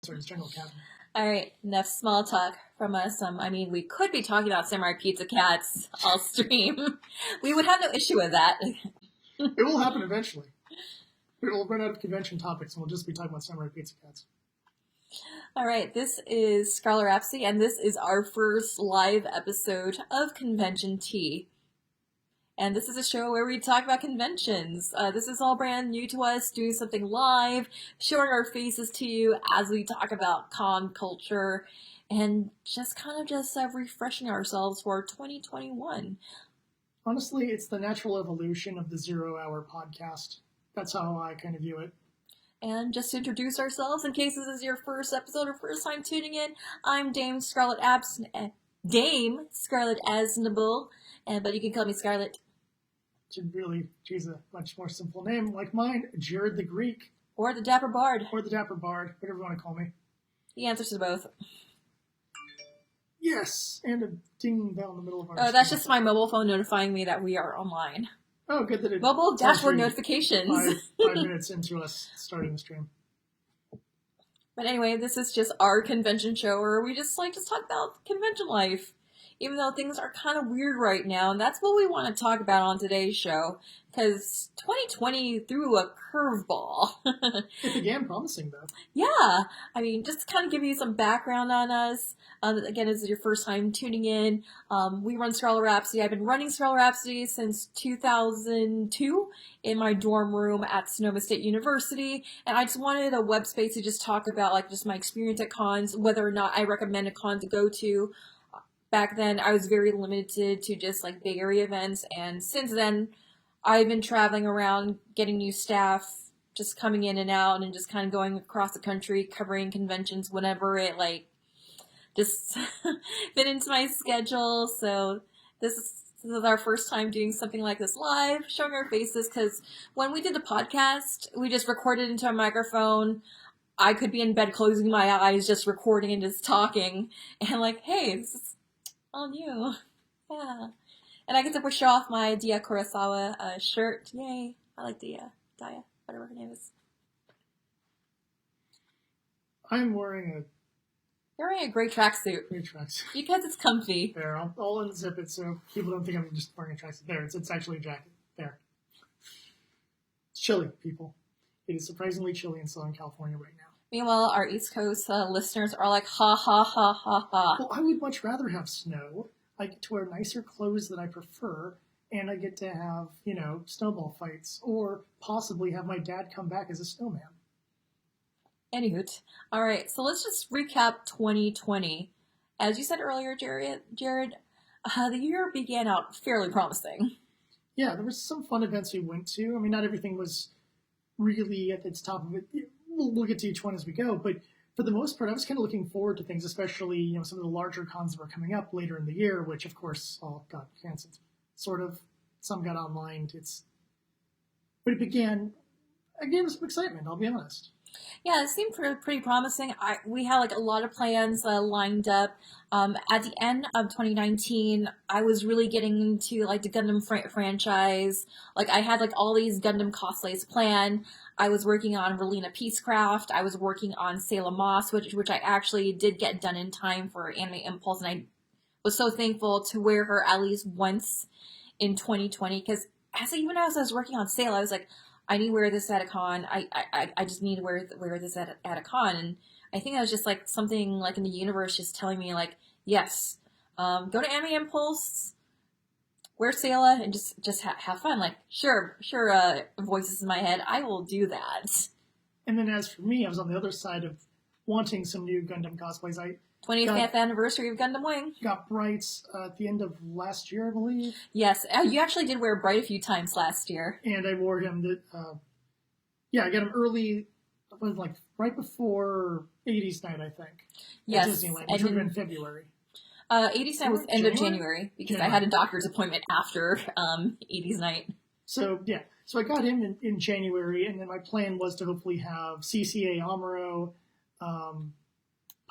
sorry, it's General Captain. All right, enough small talk from us. We could be talking about Samurai Pizza Cats all stream. We would have no issue with that. It will happen eventually. We'll run out of convention topics, and we'll just be talking about Samurai Pizza Cats. All right, this is Scarlet Rhapsody, and this is our first live episode of Convention Tea. And this is a show where we talk about conventions. This is all brand new to us, doing something live, showing our faces to you as we talk about con culture, and just refreshing ourselves for 2021. Honestly, it's the natural evolution of the 0 Hour podcast. That's how I kind of view it. And just to introduce ourselves, in case this is your first episode or first time tuning in, I'm Dame Scarlet Asnable, but you can call me Scarlet. She's a much more simple name, like mine, Jared the Greek. Or the Dapper Bard. Whatever you want to call me. He answers to both. Yes, and a ding bell in the middle of our screen. That's just my mobile phone notifying me that we are online. Oh, good that it... Mobile dashboard notifications. Five minutes into us starting the stream. But anyway, this is just our convention show where we just talk about convention life. Even though things are kind of weird right now, and that's what we want to talk about on today's show, because 2020 threw a curveball. It began promising, though. Yeah, just to kind of give you some background on us. Again, this is your first time tuning in. We run Scarlet Rhapsody. I've been running Scarlet Rhapsody since 2002 in my dorm room at Sonoma State University, and I just wanted a web space to just talk about just my experience at cons, whether or not I recommend a con to go to. Back then, I was very limited to just Bay Area events, and since then, I've been traveling around, getting new staff, just coming in and out, and just kind of going across the country, covering conventions whenever it just fit into my schedule. So this is our first time doing something like this live, showing our faces, because when we did the podcast, we just recorded into a microphone. I could be in bed closing my eyes, just recording and just talking, and hey, this is all new. Yeah. And I get to show off my Dia Kurosawa shirt. Yay. I like Dia, whatever her name is. I'm wearing You're wearing a great tracksuit. Because it's comfy. There, I'll unzip it so people don't think I'm just wearing a tracksuit. There, it's actually a jacket. There. It's chilly, people. It is surprisingly chilly in Southern California right now. Meanwhile, our East Coast listeners are like, ha, ha, ha, ha, ha. Well, I would much rather have snow. I get to wear nicer clothes that I prefer, and I get to have, snowball fights, or possibly have my dad come back as a snowman. Anywho, all right, so let's just recap 2020. As you said earlier, Jared, the year began out fairly promising. Yeah, there was some fun events we went to. Not everything was really at its top of it. We'll get to each one as we go, but for the most part, I was kind of looking forward to things, especially, some of the larger cons that were coming up later in the year, which, of course, all got canceled. Sort of. Some got online. But it began, again, with some excitement, I'll be honest. Yeah, it seemed pretty promising. We had a lot of plans lined up. At the end of 2019, I was really getting into the Gundam franchise. I had all these Gundam cosplays planned. I was working on Relina Peacecraft. I was working on Sailor Moss, which I actually did get done in time for Anime Impulse, and I was so thankful to wear her at least once in 2020. Because even as I was working on Sailor, I was like, I need to wear this at a con. I just need to wear this at a con. And I think that was just something in the universe just telling me yes, go to Anime Impulse, wear Sailor, and just have fun. Sure, voices in my head, I will do that. And then as for me, I was on the other side of wanting some new Gundam cosplays. 20th anniversary of Gundam Wing. Got Brights at the end of last year, I believe. Yes, you actually did wear Bright a few times last year. And I wore him, I got him early, right before 80s Night, I think. Yes. At Disneyland, which would have been February. 80s Night was end of January, because I had a doctor's appointment after 80s Night. So I got him in January, and then my plan was to hopefully have CCA Amuro,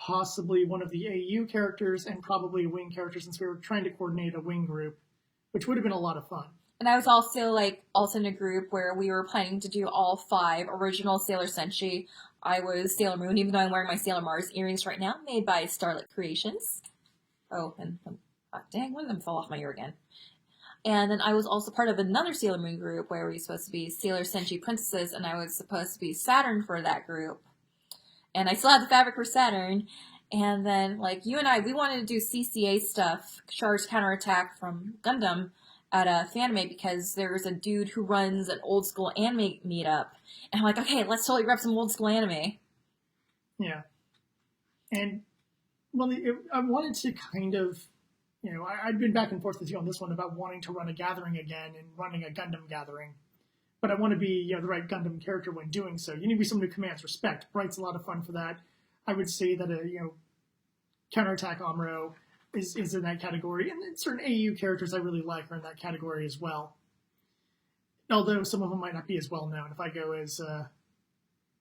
possibly one of the AU characters, and probably a Wing character, since we were trying to coordinate a Wing group, which would have been a lot of fun. And I was also also in a group where we were planning to do all 5 original Sailor Senshi I was Sailor Moon, even though I'm wearing my Sailor Mars earrings right now, made by Starlit Creations. Oh, and dang, one of them fell off my ear again. And then I was also part of another Sailor Moon group where we were supposed to be Sailor Senshi Princesses, and I was supposed to be Saturn for that group. And I still had the fabric for Saturn. And then, like, you and I, we wanted to do CCA stuff, Char's Counterattack from Gundam, at a Fanime because there's a dude who runs an old school anime meetup. And I'm like, okay, let's totally grab some old school anime. Yeah. And, well, I wanted to kind of, you know, I'd been back and forth with you on this one about wanting to run a gathering again and running a Gundam gathering. But I want to be, you know, the right Gundam character when doing so. You need to be someone who commands respect. Bright's a lot of fun for that. I would say that Counterattack Amuro is in that category, and certain AU characters I really like are in that category as well. Although some of them might not be as well known. If I go as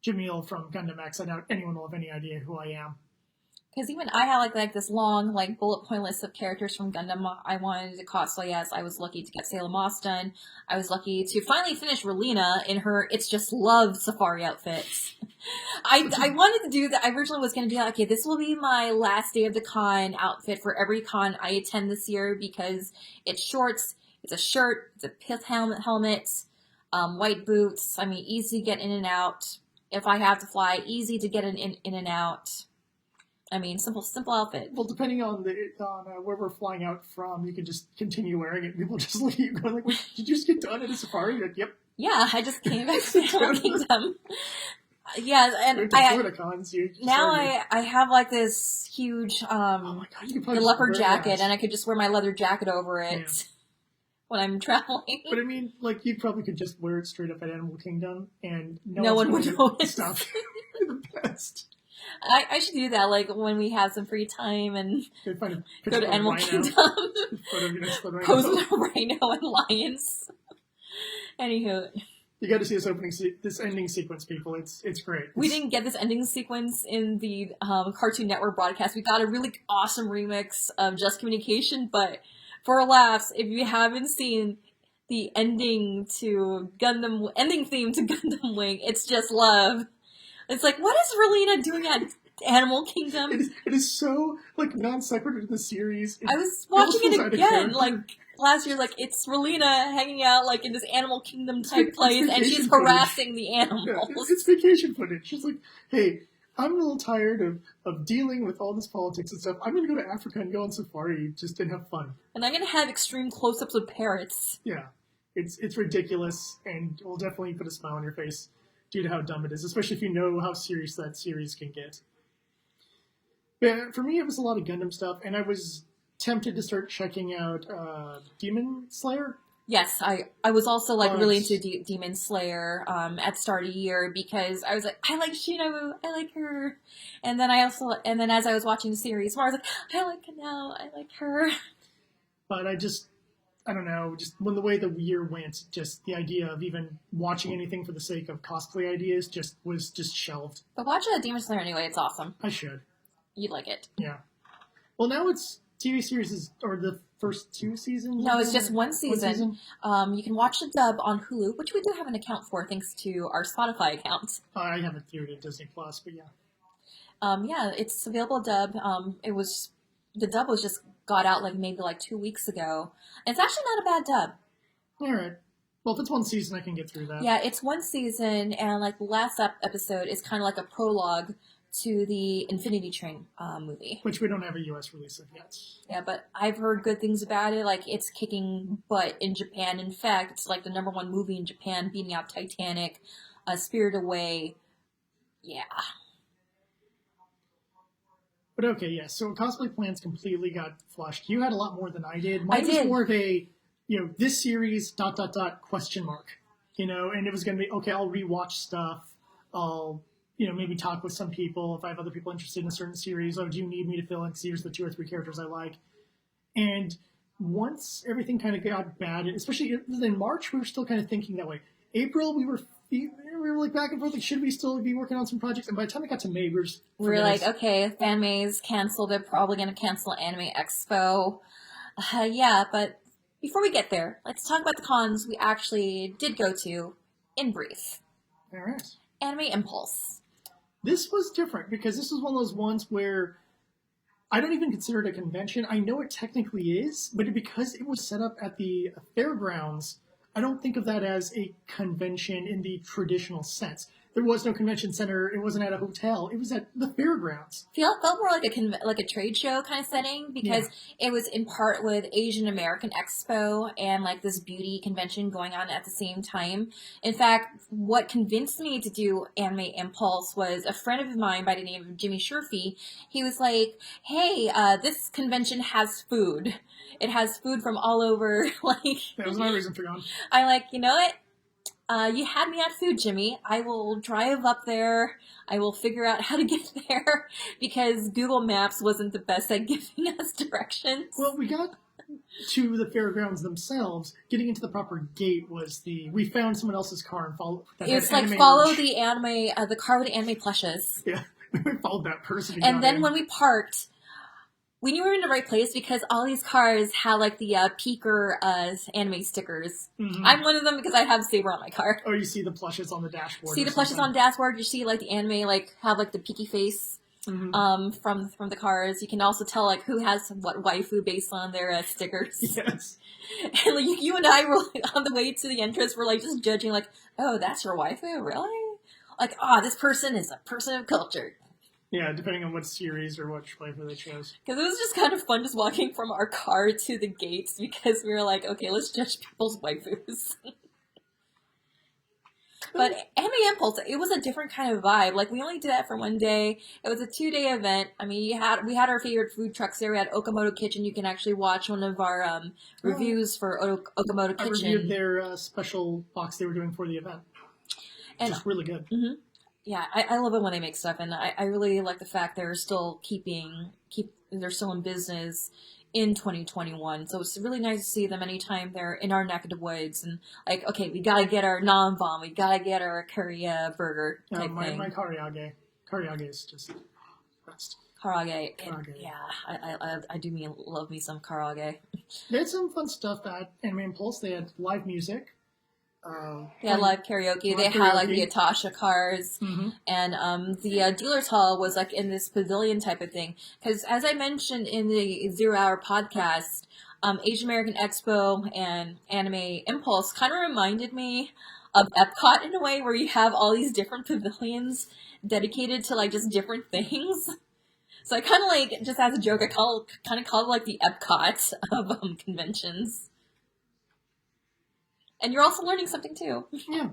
Jamil from Gundam X, I doubt anyone will have any idea who I am. Because even I had like this long bullet point list of characters from Gundam I wanted to cosplay as. I was lucky to get Sailor Moss done. I was lucky to finally finish Relina in her It's Just Love safari outfits. I wanted to do that. I originally was going to be like, okay, this will be my last day of the con outfit for every con I attend this year because it's shorts, it's a shirt, it's a pith helmet, white boots. I mean, easy to get in and out. If I have to fly, easy to get in and out. I mean, simple outfit. Well, depending on where we're flying out from, you can just continue wearing it. People just look at you going like, "Wait, did you just get done at a safari?" You're like, yep. Yeah, I just came back to Animal Kingdom. Yeah, and I have like this huge the leopard jacket, and I could just wear my leather jacket over it when I'm traveling. But I mean, like, you probably could just wear it straight up at Animal Kingdom, and no one would notice. Stop. The best. I should do that, like, when we have some free time and go to Animal Kingdom. Pose with a rhino and lions. Anywho. You got to see this ending sequence, people. It's great. We didn't get this ending sequence in the Cartoon Network broadcast. We got a really awesome remix of Just Communication, but for laughs, if you haven't seen the ending theme to Gundam Wing, It's Just Love. It's like, what is Relina doing at Animal Kingdom? It is so, like, non sequitur to the series. I was watching it again, like, last year, like, it's Relina hanging out, like, in this Animal Kingdom type place, and she's harassing the animals. Yeah, it's vacation footage. She's like, hey, I'm a little tired of dealing with all this politics and stuff. I'm going to go to Africa and go on safari just and have fun. And I'm going to have extreme close-ups of parrots. Yeah, it's ridiculous, and will definitely put a smile on your face due to how dumb it is, especially if you know how serious that series can get. But for me, it was a lot of Gundam stuff, and I was tempted to start checking out Demon Slayer. Yes, I was also like really into Demon Slayer at the start of the year because I was like, I like Shinobu, I like her, and then as I was watching the series, more I was like, I like Kanao, I like her. But I don't know, just when the way the year went, just the idea of even watching anything for the sake of cosplay ideas was shelved. But watch Demon Slayer anyway, it's awesome. I should. You'd like it. Yeah. Well, now it's TV series or the first 2 seasons? No, it's just one season. You can watch the dub on Hulu, which we do have an account for thanks to our Spotify account. I haven't viewed it Disney Plus, but yeah. Yeah, it's available dub. The dub was just got out maybe 2 weeks ago. And it's actually not a bad dub. All right. Well, if it's one season, I can get through that. Yeah, it's one season, and the last episode is kind of like a prologue to the Infinity Train movie. Which we don't have a U.S. release of yet. Yeah, but I've heard good things about it. It's kicking butt in Japan. In fact, it's the #1 movie in Japan, beating out Titanic, Spirited Away. Yeah. But okay, yeah, so cosplay plans completely got flushed. You had a lot more than I did. Mine was more of a, this series, ... question mark. And it was going to be, okay, I'll rewatch stuff. I'll, maybe talk with some people if I have other people interested in a certain series. Oh, do you need me to fill in? 'Cause here's the 2 or 3 characters I like. And once everything kind of got bad, especially in March, we were still kind of thinking that way. April, we were back and forth, should we still be working on some projects? And by the time it got to May, we were like, okay, Fanmay's canceled. They're probably going to cancel Anime Expo. Yeah, but before we get there, let's talk about the cons we actually did go to in brief. All right. Anime Impulse. This was different because this was one of those ones where I don't even consider it a convention. I know it technically is, but because it was set up at the fairgrounds, I don't think of that as a convention in the traditional sense. There was no convention center. It wasn't at a hotel. It was at the fairgrounds. Felt more like like a trade show kind of setting because it was in part with Asian American Expo and like this beauty convention going on at the same time. In fact, what convinced me to do Anime Impulse was a friend of mine by the name of Jimmy Sherfy. He was like, "Hey, this convention has food. It has food from all over." Like That was my reason for going. I'm like, you know what? You had me at food, Jimmy. I will drive up there. I will figure out how to get there because Google Maps wasn't the best at giving us directions. Well, we got to the fairgrounds themselves. Getting into the proper gate was we found someone else's car and followed. It's like follow the anime, the car with the anime plushes. Yeah, we followed that person. And then when we parked, we knew we were in the right place because all these cars had like the Peaker anime stickers. Mm-hmm. I'm one of them because I have Saber on my car. Oh, you see the plushes on the dashboard. See the plushes on the dashboard. You see like the anime like have like the peaky face from the cars. You can also tell like who has what waifu based on their stickers. Yes. And like you and I were like, on the way to the entrance. We're like just judging like, oh, that's your waifu, really? Like, this person is a person of culture. Yeah, depending on what series or which flavor they chose. Because it was just kind of fun just walking from our car to the gates because we were like, okay, let's judge people's waifus. But Anime Impulse, it was a different kind of vibe. Like, we only did that for one day. It was a 2-day event. I mean, we had our favorite food trucks there. We had Okamoto Kitchen. You can actually watch one of our reviews for Okamoto Kitchen. I reviewed their special box they were doing for the event. Which is really good. Mm-hmm. Yeah, I love it when they make stuff, and I really like the fact they're still they're still in business in 2021. So it's really nice to see them anytime they're in our neck of the woods, and like, okay, we gotta get our non-bomb, we gotta get our curry burger type thing. My karaage is just best. Karaage. Yeah, I do love me some karaage. They had some fun stuff at Anime Impulse. They had live music. They had live karaoke. They had like the Atasha cars, and the dealer's hall was like in this pavilion type of thing. Because as I mentioned in the 0 Hour podcast, Asian American Expo and Anime Impulse kind of reminded me of Epcot in a way, where you have all these different pavilions dedicated to like just different things. So I kind of like, just as a joke, I kind of call it like the Epcot of conventions. And you're also learning something too. Yeah.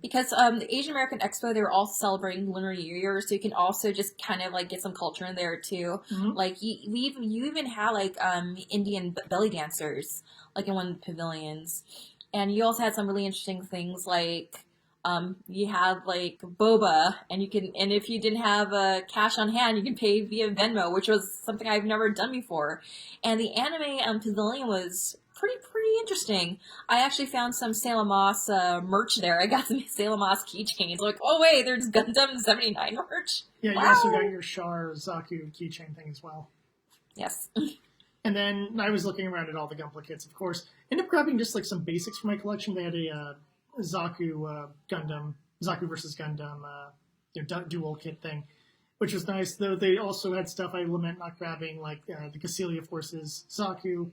Because the Asian American Expo, they were also celebrating Lunar New Year, so you can also just kind of like get some culture in there too. Mm-hmm. Like you even had like Indian belly dancers like in one of the pavilions, and you also had some really interesting things like you have like boba, and if you didn't have cash on hand, you can pay via Venmo, which was something I've never done before. And the anime pavilion was pretty interesting. I actually found some Salem Moss merch there. I got some Salem Moss keychains. Like, oh wait, there's Gundam 79 merch. Yeah, you also got your Char Zaku keychain thing as well. Yes. And then I was looking around at all the Gunpla kits, of course. Ended up grabbing just like some basics for my collection. They had a Zaku Zaku versus Gundam dual kit thing, which was nice. Though they also had stuff I lament not grabbing, like the Cassilia Forces Zaku.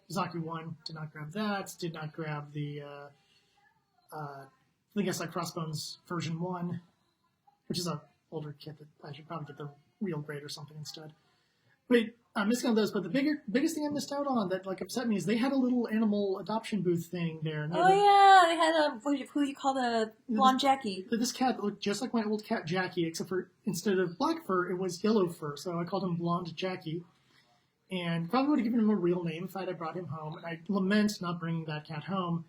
Zaku 1, did not grab that. Did not grab the, I guess like Crossbones version 1, which is an older kit that I should probably get the real grade or something instead. But I'm missing on those. But the biggest thing I missed out on that like upset me is they had a little animal adoption booth thing there. And they had who you call the blonde Jackie. This cat looked just like my old cat Jackie, except for instead of black fur, it was yellow fur. So I called him Blonde Jackie. And probably would have given him a real name if I had brought him home. And I lament not bringing that cat home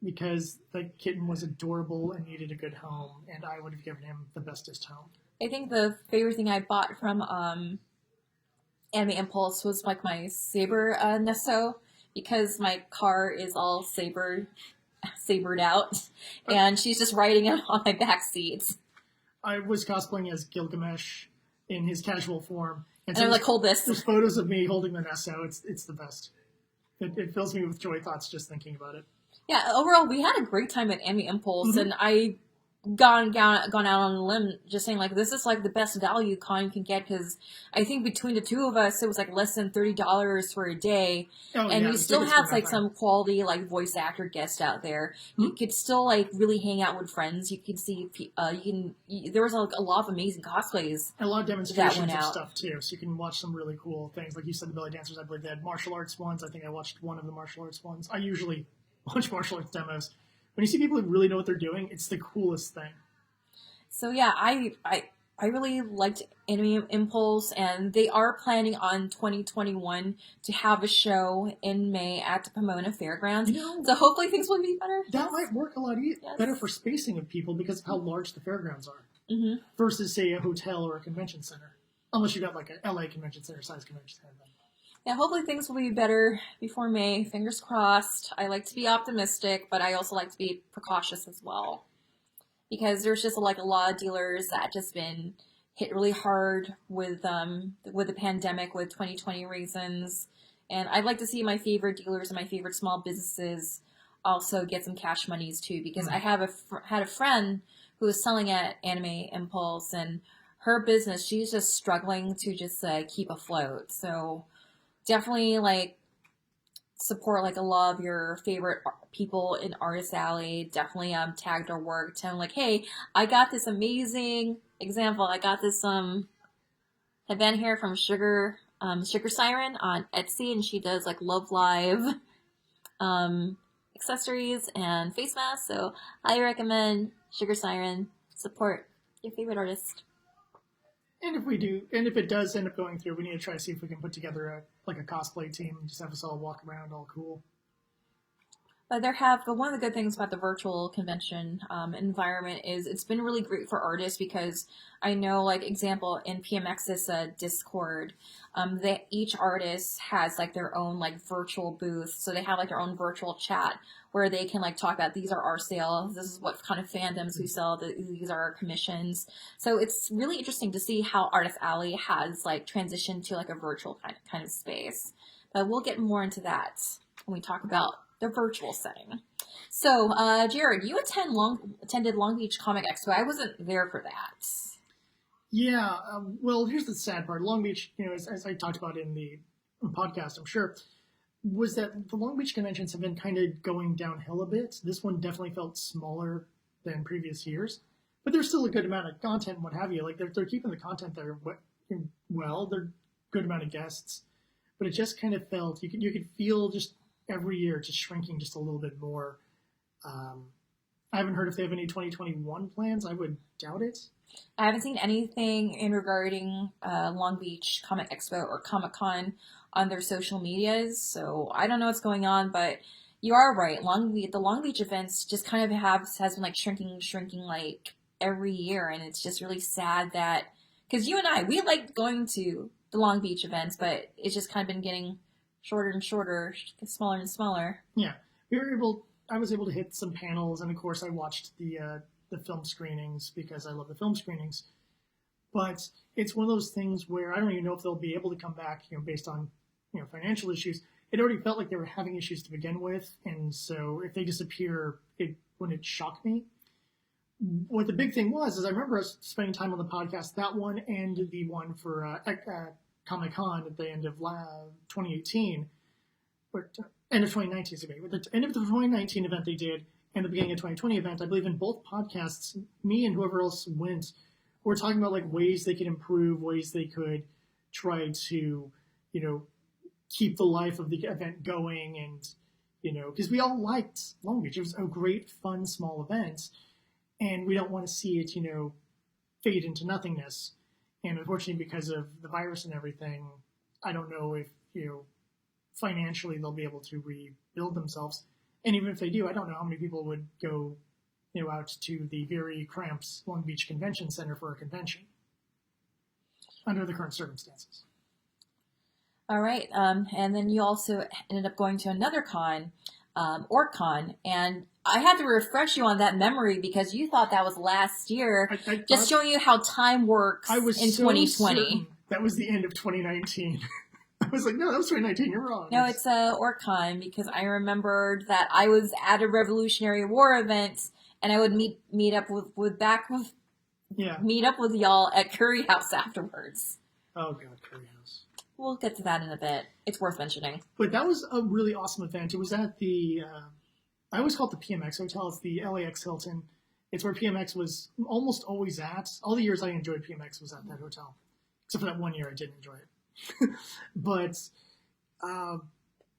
because the kitten was adorable and needed a good home, and I would have given him the bestest home. I think the favorite thing I bought from Anime Impulse was like my Saber Nesso, because my car is all sabered out, and she's just riding it on my back seat. I was cosplaying as Gilgamesh in his casual form. And I'm like, hold this. There's photos of me holding the Nesso. It's the best. It fills me with joy thoughts just thinking about it. Yeah, overall, we had a great time at Anime Impulse, and I gone out on a limb just saying like this is like the best value con you can get, because I think between the two of us it was like less than $30 for a day, and you still have like some quality like voice actor guests out there. You could still like really hang out with friends. You could see there was like a lot of amazing cosplays, a lot of demonstrations of stuff too, so you can watch some really cool things. Like you said, the belly dancers, I believe they had martial arts ones. I think I watched one of the martial arts ones. I usually watch martial arts demos. When you see people who really know what they're doing, it's the coolest thing. So yeah, I really liked Anime Impulse, and they are planning on 2021 to have a show in May at the Pomona Fairgrounds. So hopefully things will be better. That might work a lot better for spacing of people because of how large the fairgrounds are versus, say, a hotel or a convention center. Unless you got like a LA convention center size convention center. Yeah, hopefully things will be better before May. Fingers crossed. I like to be optimistic, but I also like to be precautious as well. Because there's just like a lot of dealers that just been hit really hard with the pandemic, with 2020 reasons. And I'd like to see my favorite dealers and my favorite small businesses also get some cash monies too. Because I have had a friend who was selling at Anime Impulse, and her business, she's just struggling to just keep afloat. So definitely like support like a lot of your favorite people in Artist Alley. Definitely tag their work, tell them like, hey, I got this amazing example. I got this event here from Sugar Siren on Etsy, and she does like Love Live accessories and face masks. So I recommend Sugar Siren. Support your favorite artist. And if it does end up going through, we need to try to see if we can put together a cosplay team and just have us all walk around all cool. But one of the good things about the virtual convention environment is it's been really great for artists, because I know, like, example, in PMX's Discord, each artist has like their own like virtual booth, so they have like their own virtual chat where they can like talk about, these are our sales, this is what kind of fandoms we sell, these are our commissions. So it's really interesting to see how Artist Alley has like transitioned to like a virtual kind of space. But we'll get more into that when we talk about the virtual setting. So, Jared, you attended Long Beach Comic Expo. I wasn't there for that. Yeah, well, here's the sad part. Long Beach, as I talked about in the podcast, I'm sure, was that the Long Beach conventions have been kind of going downhill a bit. This one definitely felt smaller than previous years, but there's still a good amount of content and what have you. Like, they're keeping the content there well. They're good amount of guests, but it just kind of felt, you could feel just every year just shrinking just a little bit more. I haven't heard if they have any 2021 plans. I would doubt it. I haven't seen anything regarding Long Beach Comic Expo or Comic-Con on their social medias, so I don't know what's going on, but you are right. The Long Beach events just kind of has been like shrinking like every year, and it's just really sad that, because you and we like going to the Long Beach events, but it's just kind of been getting shorter and shorter, smaller and smaller. Yeah, I was able to hit some panels, and of course I watched the film screenings because I love the film screenings. But it's one of those things where I don't even know if they'll be able to come back, based on financial issues. It already felt like they were having issues to begin with, and so if they disappear, it wouldn't shock me. What the big thing was is I remember us spending time on the podcast, that one and the one for Comic-Con at the end of 2018, or end of 2019, excuse me. At the end of the 2019 event they did, and the beginning of 2020 event, I believe in both podcasts, me and whoever else went, were talking about like ways they could improve, ways they could try to, keep the life of the event going, and because we all liked Long Beach. It was a great, fun, small event, and we don't want to see it, fade into nothingness. And unfortunately, because of the virus and everything, I don't know if, financially they'll be able to rebuild themselves. And even if they do, I don't know how many people would go, out to the very cramped Long Beach Convention Center for a convention under the current circumstances. All right. And then you also ended up going to another con, OrcCon, and I had to refresh you on that memory because you thought that was last year, just showing you how time works in 2020. That was the end of 2019. I was like, no, that was 2019. You're wrong. No, it's OrcCon, because I remembered that I was at a Revolutionary War event, and I would meet up with Yeah. meet up with y'all at Curry House afterwards. Oh god, Curry House. We'll get to that in a bit. It's worth mentioning. But that was a really awesome event. It was at the, I always call it the PMX Hotel. It's the LAX Hilton. It's where PMX was almost always at. All the years I enjoyed PMX was at that hotel. Except for that one year I didn't enjoy it. But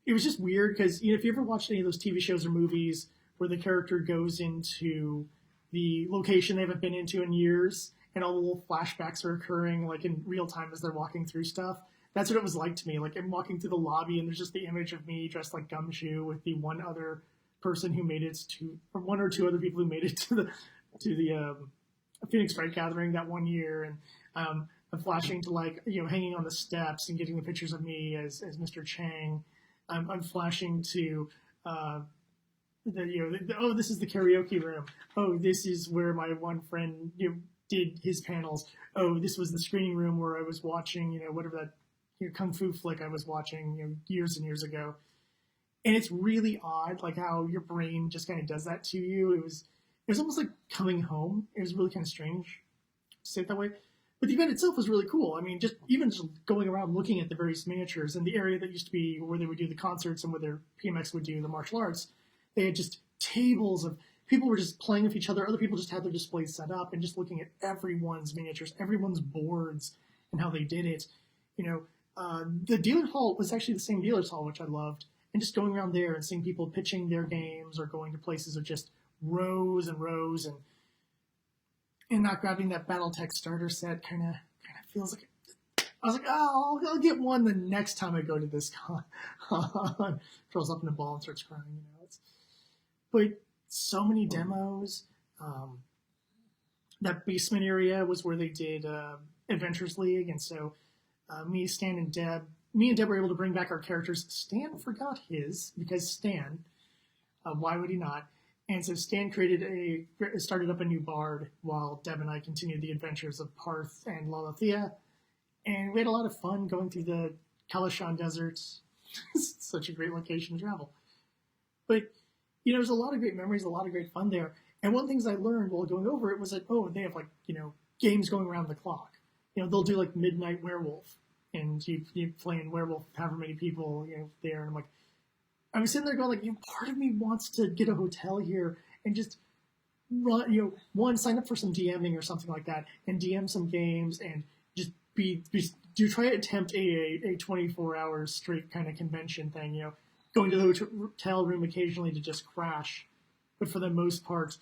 it was just weird because, if you ever watched any of those TV shows or movies where the character goes into the location they haven't been into in years and all the little flashbacks are occurring like in real time as they're walking through stuff. That's what it was like to me. Like I'm walking through the lobby and there's just the image of me dressed like Gumshoe with the one other person who made it to, or one or two other people who made it to the Phoenix Fright Gathering that one year, and I'm flashing to hanging on the steps and getting the pictures of me as Mr. Chang. I'm flashing to this is the karaoke room. Oh, this is where my one friend did his panels. Oh, this was the screening room where I was watching whatever that kung fu flick I was watching years and years ago. And it's really odd, like how your brain just kind of does that to you. It was almost like coming home. It was really kind of strange to say it that way. But the event itself was really cool. I mean, just going around looking at the various miniatures and the area that used to be where they would do the concerts and where their PMX would do the martial arts, they had just tables of people were just playing with each other. Other people just had their displays set up and just looking at everyone's miniatures, everyone's boards, and how they did it. The dealer hall was actually the same dealer's hall, which I loved. And just going around there and seeing people pitching their games or going to places of just rows and rows and not grabbing that BattleTech starter set kind of feels like I was like, oh, I'll get one the next time I go to this con. Throws up in the ball and starts crying. But so many demos. That basement area was where they did Adventures League, and so me, Stan, and Deb were able to bring back our characters. Stan forgot his because Stan. Why would he not? And so Stan started up a new bard while Deb and I continued the adventures of Parth and Lalathea. And we had a lot of fun going through the Kalashan deserts. It's such a great location to travel. But, there's a lot of great memories, a lot of great fun there. And one of the things I learned while going over it was that, they have games going around the clock. They'll do Midnight Werewolf. And you playing werewolf, however many people, there. And I was sitting there going part of me wants to get a hotel here and just run, sign up for some DMing or something like that and DM some games and just try to attempt a 24-hour straight kind of convention thing, going to the hotel room occasionally to just crash. But for the most part,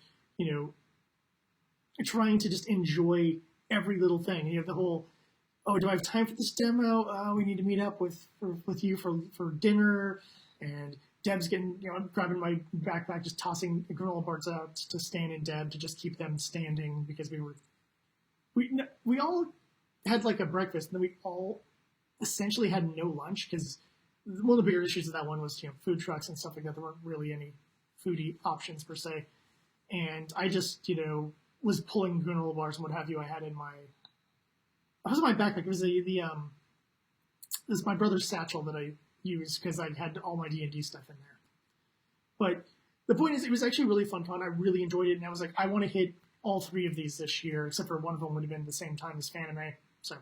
trying to just enjoy every little thing. The whole, oh, do I have time for this demo? We need to meet up with you for dinner. And Deb's getting, I'm grabbing my backpack, just tossing granola bars out to Stan and Deb to just keep them standing because we all had a breakfast and then we all essentially had no lunch because one of the bigger issues of that one was, food trucks and stuff like that. There weren't really any foodie options per se. And I just, was pulling granola bars and what have you. I had in my backpack. It was this is my brother's satchel that I used because I had all my D&D stuff in there. But the point is, it was actually really fun. I really enjoyed it, and I was like, I want to hit all three of these this year, except for one of them would have been the same time as Fanime. So,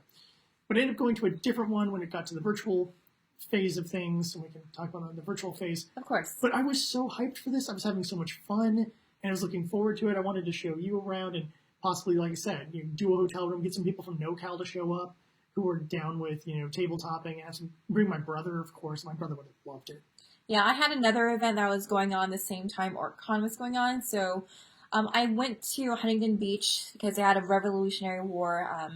but I ended up going to a different one when it got to the virtual phase of things, and we can talk about the virtual phase. Of course. But I was so hyped for this. I was having so much fun, and I was looking forward to it. I wanted to show you around and possibly, like I said, do a hotel room, get some people from NoCal to show up who were down with, tabletopping, and bring my brother, of course. My brother would have loved it. Yeah, I had another event that was going on the same time OrcCon was going on. So I went to Huntington Beach because they had a Revolutionary War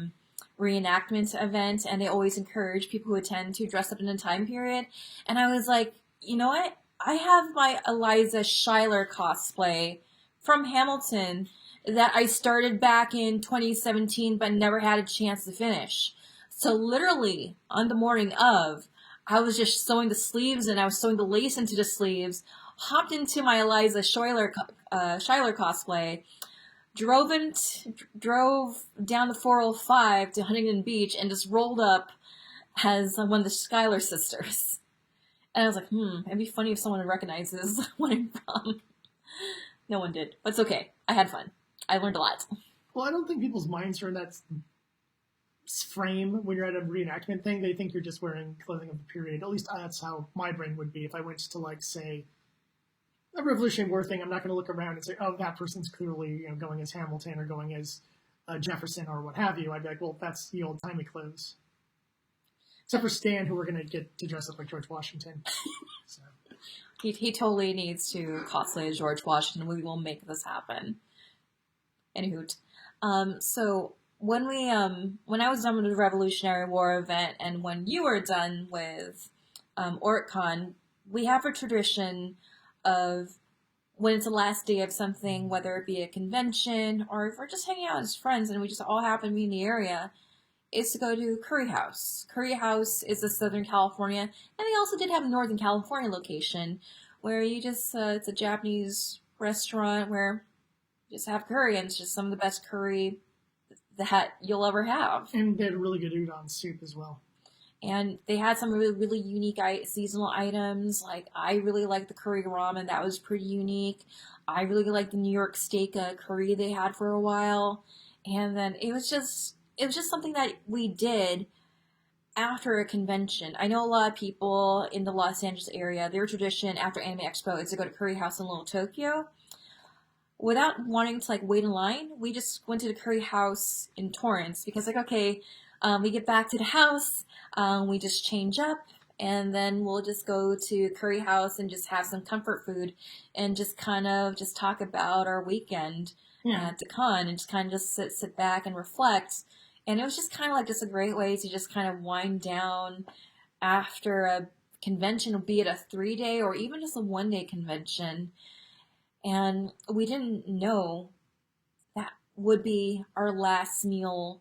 reenactment event, and they always encourage people who attend to dress up in a time period. And I was like, you know what? I have my Eliza Schuyler cosplay from Hamilton that I started back in 2017 but never had a chance to finish. So literally, on the morning of, I was just sewing the sleeves and I was sewing the lace into the sleeves, hopped into my Eliza Schuyler cosplay, drove down the 405 to Huntington Beach and just rolled up as one of the Schuyler sisters. And I was like, it'd be funny if someone recognizes where I'm from. No one did. But it's okay. I had fun. I learned a lot. Well, I don't think people's minds are in that frame when you're at a reenactment thing. They think you're just wearing clothing of the period. At least that's how my brain would be if I went to, like, say, a Revolutionary War thing. I'm not going to look around and say, oh, that person's clearly, you know, going as Hamilton or going as Jefferson or what have you. I'd be like, well, that's the old-timey clothes. Except for Stan, who we're going to get to dress up like George Washington. So. He totally needs to cosplay as George Washington. We will make this happen. Anywho, so when I was done with the Revolutionary War event, and when you were done with OrcCon, we have a tradition of when it's the last day of something, whether it be a convention or if we're just hanging out as friends and we just all happen to be in the area, is to go to Curry House. Curry House is a Southern California, and they also did have a Northern California location where you just, it's a Japanese restaurant where you just have curry, and it's just some of the best curry that you'll ever have. And they had a really good udon soup as well. And they had some really, really unique seasonal items. Like, I really liked the curry ramen. That was pretty unique. I really liked the New York steak curry they had for a while. And then it was just something that we did after a convention. I know a lot of people in the Los Angeles area, their tradition after Anime Expo is to go to Curry House in Little Tokyo. Without wanting to, like, wait in line, we just went to the Curry House in Torrance because, like, okay, we get back to the house, we just change up, and then we'll just go to Curry House and just have some comfort food and just kind of just talk about our weekend at the con and just kind of just sit back and reflect. And it was just kind of like just a great way to just kind of wind down after a convention, be it a 3-day or even just a 1-day convention. And we didn't know that would be our last meal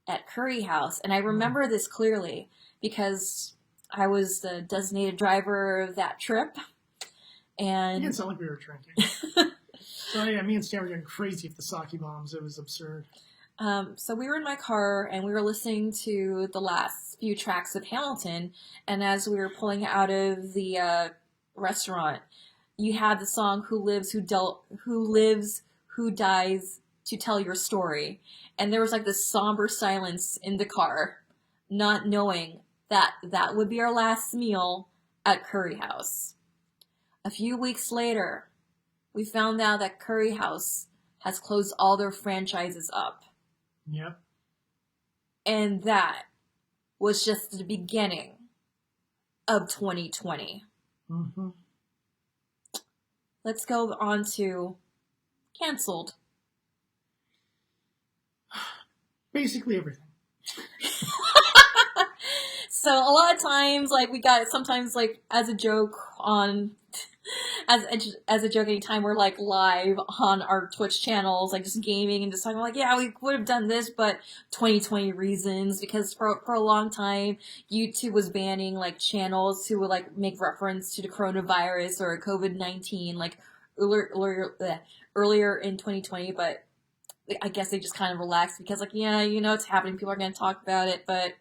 at Curry House. And I remember this clearly because I was the designated driver of that trip. And It didn't sound like we were drinking. So yeah, me and Stan were getting crazy with the sake bombs. It was absurd. So we were in my car and we were listening to the last few tracks of Hamilton. And as we were pulling out of the restaurant, you had the song "Who Lives, Who Dies to Tell Your Story," and there was like this somber silence in the car, not knowing that that would be our last meal at Curry House. A few weeks later, we found out that Curry House has closed all their franchises up. Yep. And that was just the beginning of 2020. Mm-hmm. Let's go on to canceled. Basically everything. So a lot of times, like, we got sometimes, like, as a joke on, as a joke anytime we're, like, live on our Twitch channels, like, just gaming and just talking like, yeah, we would have done this, but 2020 reasons, because for a long time, YouTube was banning, like, channels who would, like, make reference to the coronavirus or COVID-19, like, earlier in 2020, but I guess they just kind of relaxed because, like, yeah, you know, it's happening, people are going to talk about it, but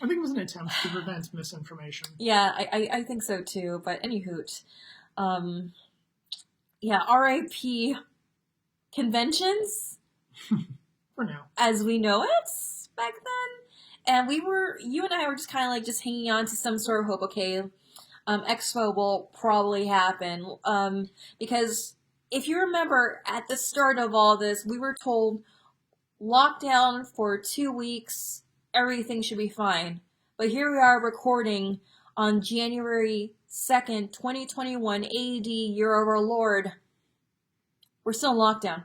I think it was an attempt to prevent misinformation. yeah, I think so too, but any hoot. Yeah, RIP conventions. For now. As we know it back then. And you and I were just kind of like just hanging on to some sort of hope, okay, Expo will probably happen. Because if you remember, at the start of all this, we were told lockdown for 2 weeks, everything should be fine. But here we are recording on January 2nd, 2021 AD, year of our Lord. We're still in lockdown.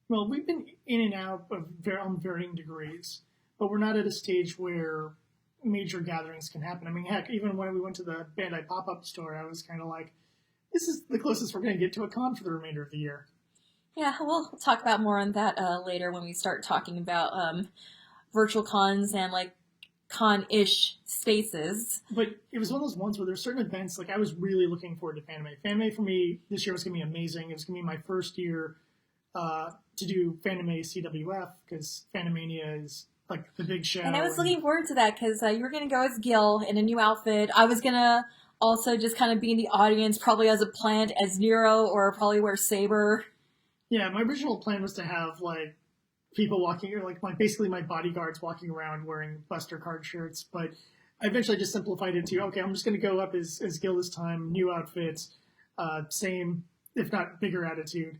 Well, we've been in and out of on varying degrees, but we're not at a stage where major gatherings can happen. I mean, heck, even when we went to the Bandai pop-up store, I was kind of like, this is the closest we're going to get to a con for the remainder of the year. Yeah, we'll talk about more on that later when we start talking about virtual cons and, like, con-ish spaces. But it was one of those ones where there's certain events, like, I was really looking forward to Fanime. Fanime for me this year was going to be amazing. It was going to be my first year to do Fanime CWF, because Fanimania is, like, the big show. And I was looking forward to that, because you were going to go as Gil in a new outfit. I was going to Also, just kind of be in the audience, probably as a plant, as Nero, or probably wear Saber. Yeah, my original plan was to have like people walking, or like basically my bodyguards walking around wearing Buster Card shirts, but I eventually just simplified it to okay, I'm just going to go up as Gil this time, new outfits, same if not bigger attitude,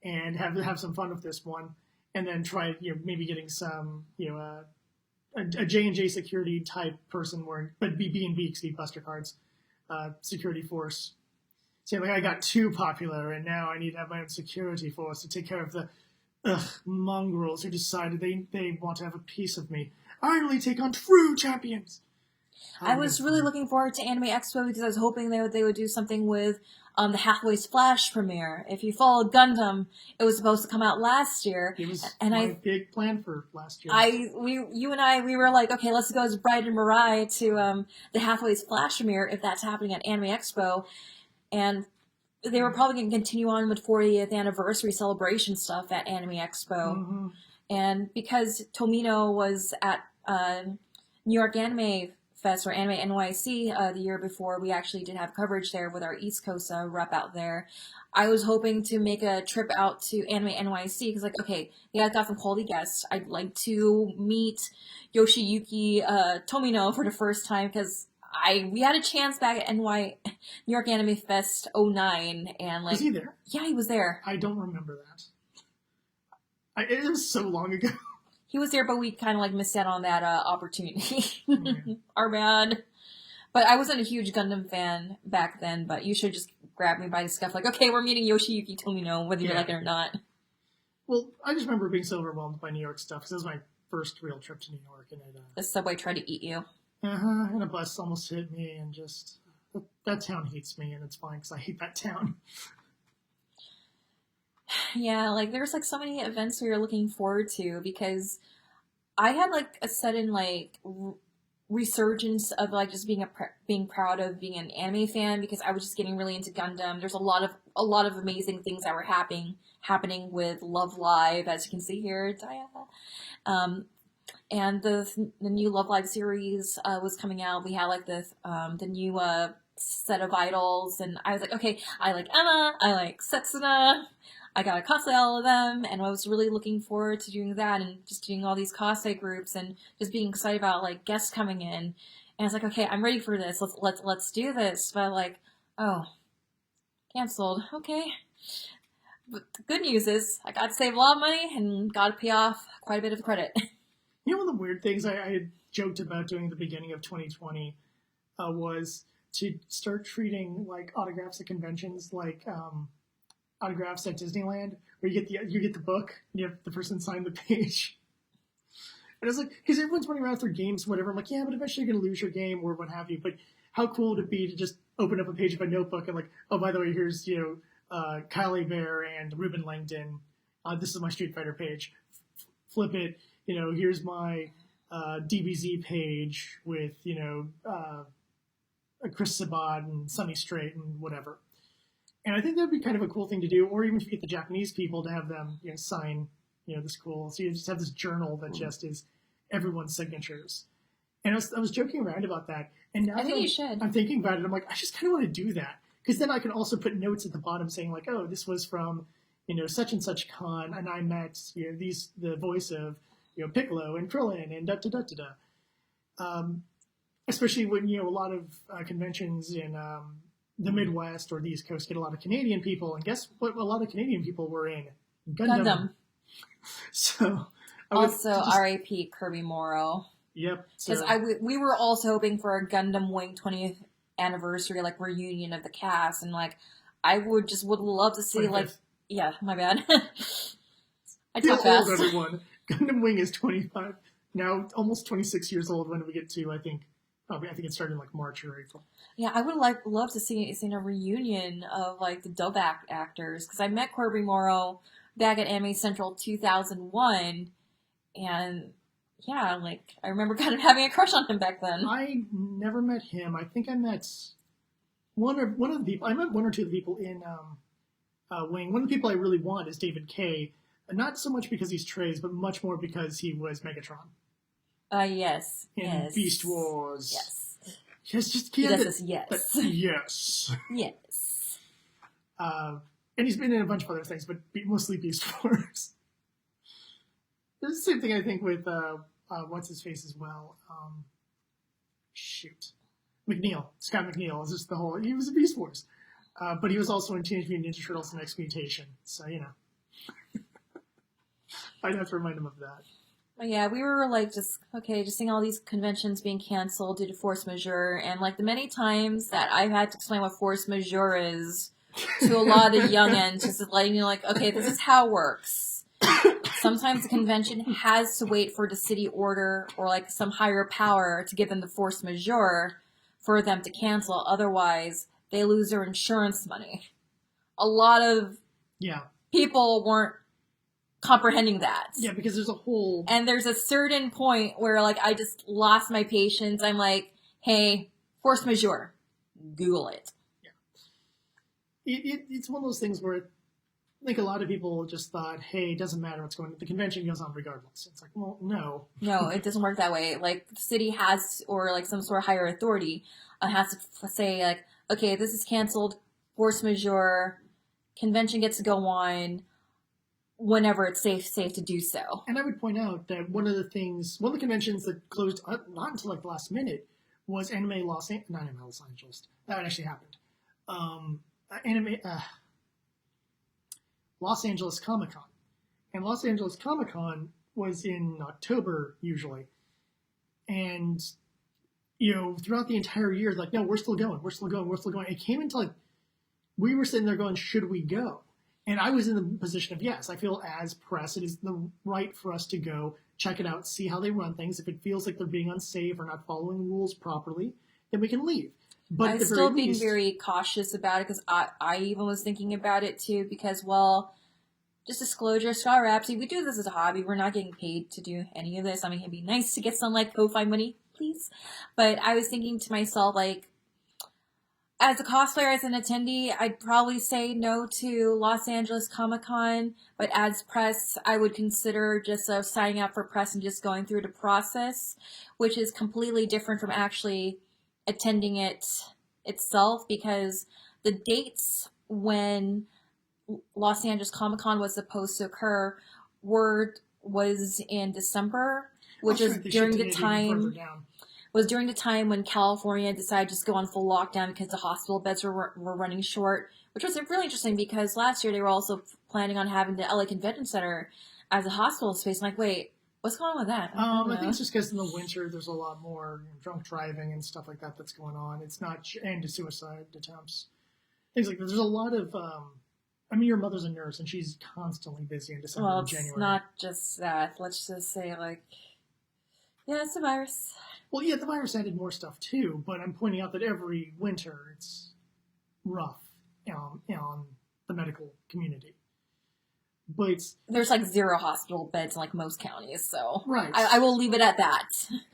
and have some fun with this one, and then try maybe getting some a J&J security type person wearing, but B&B because be Buster Cards, security force. So like I got too popular, and now I need to have my own security force to take care of the mongrels who decided they want to have a piece of me. I only take on true champions. I was really looking forward to Anime Expo because I was hoping they would do something with the Hathaway's Flash premiere. If you followed Gundam, it was supposed to come out last year. It was my big plan for last year. You and I were like, okay, let's go as Bride and Mirai to the Hathaway's Flash premiere if that's happening at Anime Expo. And they were probably going to continue on with 40th anniversary celebration stuff at Anime Expo. Mm-hmm. And because Tomino was at New York Anime Fest or Anime NYC the year before, we actually did have coverage there with our East Coast rep out there. I was hoping to make a trip out to Anime NYC because, like, okay, yeah, I got some quality guests. I'd like to meet Yoshiyuki Tomino for the first time because we had a chance back at New York Anime Fest 09, and like, was he there? Yeah, he was there. I don't remember that. It was so long ago. He was there, but we kind of like missed out on that opportunity. Yeah. Our bad. But I wasn't a huge Gundam fan back then. But you should just grab me by the scuff, like, okay, we're meeting Yoshiyuki Tomino, whether you like it or not. Well, I just remember being so overwhelmed by New York stuff because it was my first real trip to New York, and the subway tried to eat you. And a bus almost hit me, and just that town hates me, and it's fine because I hate that town. Yeah, like there's like so many events we were looking forward to because I had like a sudden like resurgence of like just being proud of being an anime fan because I was just getting really into Gundam. There's a lot of amazing things that were happening with Love Live, as you can see here, Daya. And the new Love Live series was coming out. We had like the new set of idols, and I was like, okay, I like Emma, I like Setsuna. I got to cosplay all of them, and I was really looking forward to doing that and just doing all these cosplay groups and just being excited about like guests coming in. And I was like, okay, I'm ready for this. Let's do this. But like, oh, canceled. Okay. But the good news is I got to save a lot of money and got to pay off quite a bit of the credit. You know, one of the weird things I had joked about doing at the beginning of 2020 was to start treating like autographs at conventions like autographs at Disneyland, where you get the book, and you have the person sign the page. And it's like, because everyone's running around for games, whatever. I'm like, yeah, but eventually you're gonna lose your game or what have you. But how cool would it be to just open up a page of a notebook and like, oh, by the way, here's Kylie Bear and Ruben Langdon. This is my Street Fighter page. Flip it. Here's my DBZ page with Chris Sabat and Sunny Strait and whatever. And I think that would be kind of a cool thing to do, or even if you get the Japanese people to have them sign this cool. So you just have this journal that just is everyone's signatures. And I was joking around about that. And now I think you should. I'm thinking about it. I'm like, I just kind of want to do that. Because then I can also put notes at the bottom saying like, oh, this was from, such and such con, and I met, the voice of, Piccolo and Krillin and da-da-da-da-da. Especially when, a lot of conventions in the Midwest or the East Coast get a lot of Canadian people. And guess what a lot of Canadian people were in? Gundam. So also, R.I.P. Kirby Morrow. Yep. Because we were also hoping for a Gundam Wing 20th anniversary like reunion of the cast, and like I would love to see 25th. Yeah, my bad. I Feel talk fast. old, everyone. Gundam Wing is 25 now, almost 26 years old. When we get to, I think it started in like March or April. Yeah, I would love to see a reunion of like the dub actors because I met Kirby Morrow back at Anime Central 2001, and yeah, like I remember kind of having a crush on him back then. I never met him. I think I met one of the people. I met one or two of the people in Wing. One of the people I really want is David Kay. Not so much because he's Trey's, but much more because he was Megatron. Yes. In yes. Beast Wars. Yes. Yes, just He can't. does this, yes. Yes. Yes. And he's been in a bunch of other things, but mostly Beast Wars. There's the same thing, I think, with what's his face as well. Scott McNeil. Is just the whole. He was a Beast Wars, but he was also in Teenage Mutant Ninja Turtles: The Next Mutation. So I'd have to remind him of that. But yeah, we were like just seeing all these conventions being canceled due to force majeure, and like the many times that I've had to explain what force majeure is to a lot of youngins, just letting you like, okay, this is how it works. Sometimes the convention has to wait for the city order or like some higher power to give them the force majeure for them to cancel. Otherwise, they lose their insurance money. A lot of people weren't comprehending that. Yeah, because there's a whole... And there's a certain point where, like, I just lost my patience. I'm like, hey, force majeure. Google it. Yeah. It's one of those things where I think a lot of people just thought, hey, it doesn't matter what's going on. The convention goes on regardless. It's like, well, no. No, it doesn't work that way. Like, the city has, or, like, some sort of higher authority has to say, like, okay, this is canceled, force majeure, convention gets to go on whenever it's safe to do so. And I would point out that one of the conventions that closed not until like the last minute was not Anime Los Angeles. That actually happened. Los Angeles Comic Con. And Los Angeles Comic Con was in October usually. And, throughout the entire year, like, no, we're still going. It came into like, we were sitting there going, should we go? And I was in the position of, yes, I feel as press, it is the right for us to go, check it out, see how they run things. If it feels like they're being unsafe or not following rules properly, then we can leave. But I'm still being very cautious about it because I even was thinking about it too because, well, just disclosure, Star Rhapsody, we do this as a hobby. We're not getting paid to do any of this. I mean, it'd be nice to get some, like, Ko-Fi money, please. But I was thinking to myself, like, as a cosplayer, as an attendee, I'd probably say no to Los Angeles Comic-Con, but as press, I would consider just signing up for press and just going through the process, which is completely different from actually attending it itself, because the dates when Los Angeles Comic-Con was supposed to occur was in December, which was during the time... was during the time when California decided to just go on full lockdown because the hospital beds were running short, which was really interesting because last year they were also planning on having the LA Convention Center as a hospital space. I'm like, wait, what's going on with that? I think it's just because in the winter there's a lot more drunk driving and stuff like that that's going on. It's not, and suicide attempts. Things like that. There's a lot of, your mother's a nurse and she's constantly busy in December and January. Well, it's not just that. Let's just say, like, yeah, it's a virus. Well, yeah, the virus added more stuff too, but I'm pointing out that every winter it's rough on the medical community. But there's like 0 hospital beds in like most counties, so right. I will leave it at that.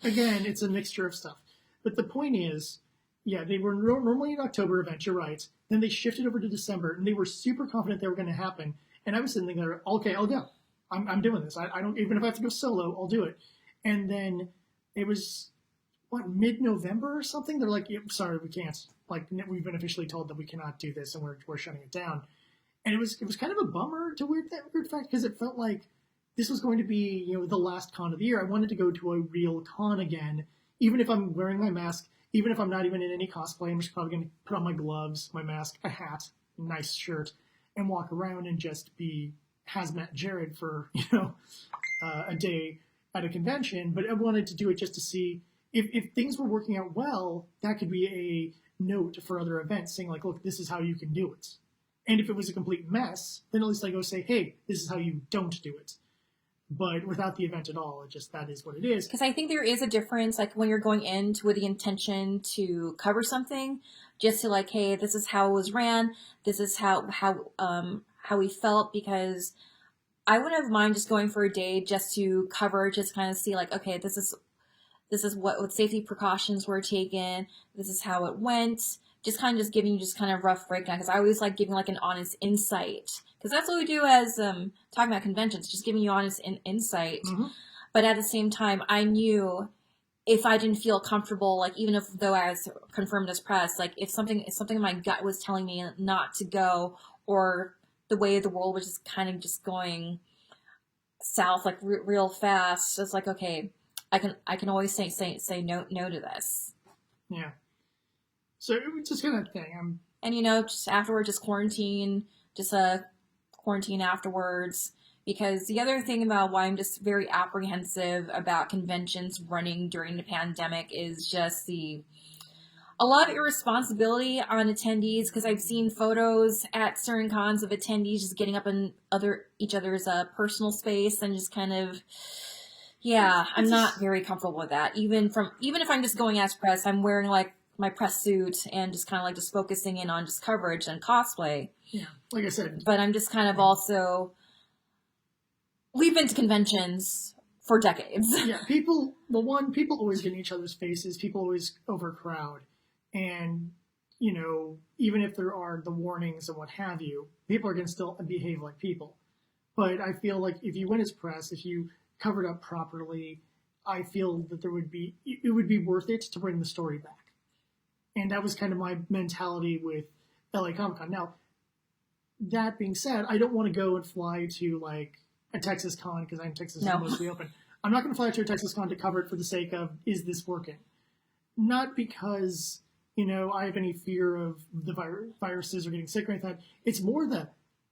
Again, it's a mixture of stuff. But the point is, yeah, they were normally an October event, you're right. Then they shifted over to December, and they were super confident they were going to happen. And I was sitting there, okay, I'll go. I'm doing this. I don't, even if I have to go solo, I'll do it. And then it was... mid-November or something? They're like, sorry, we can't. Like, we've been officially told that we cannot do this, and we're shutting it down. And it was kind of a bummer to weird fact, because it felt like this was going to be, the last con of the year. I wanted to go to a real con again, even if I'm wearing my mask, even if I'm not even in any cosplay. I'm just probably going to put on my gloves, my mask, a hat, nice shirt, and walk around and just be hazmat Jared for, a day at a convention. But I wanted to do it just to see if things were working out well, that could be a note for other events saying, like, look, this is how you can do it. And if it was a complete mess, then at least I go say, hey, this is how you don't do it. But without the event at all, that is what it is. Because I think there is a difference, like, when you're going in with the intention to cover something, just to, like, hey, this is how it was ran, this is how we felt, because I wouldn't have mind just going for a day just to cover, just kind of see, like, okay, this is what safety precautions were taken. This is how it went. Just kind of just giving you just kind of rough breakdown. Because I always like giving like an honest insight. Because that's what we do as talking about conventions. Just giving you honest insight. Mm-hmm. But at the same time, I knew if I didn't feel comfortable, like even if though I was confirmed as press, like if something in my gut was telling me not to go, or the way the world was just kind of just going south like real fast, it's like, okay, I can always say no to this. Yeah. So it was just kind of thing. And just afterward, just quarantine afterwards. Because the other thing about why I'm just very apprehensive about conventions running during the pandemic is just a lot of irresponsibility on attendees, because I've seen photos at certain cons of attendees just getting up in each other's personal space, and just kind of, I'm not very comfortable with that. Even if I'm just going as press, I'm wearing like my press suit and just kind of like just focusing in on just coverage and cosplay. Yeah, like I said. But I'm just kind of also, we've been to conventions for decades. Yeah, people always get in each other's faces. People always overcrowd. And, even if there are the warnings and what have you, people are going to still behave like people. But I feel like if you went as press, if you covered up properly, I feel that it would be worth it to bring the story back. And that was kind of my mentality with LA Comic Con. Now, that being said, I don't want to go and fly to like a Texas con because Texas is mostly open. I'm not going to fly to a Texas con to cover it for the sake of, is this working? Not because, I have any fear of the viruses or getting sick or anything. It's more the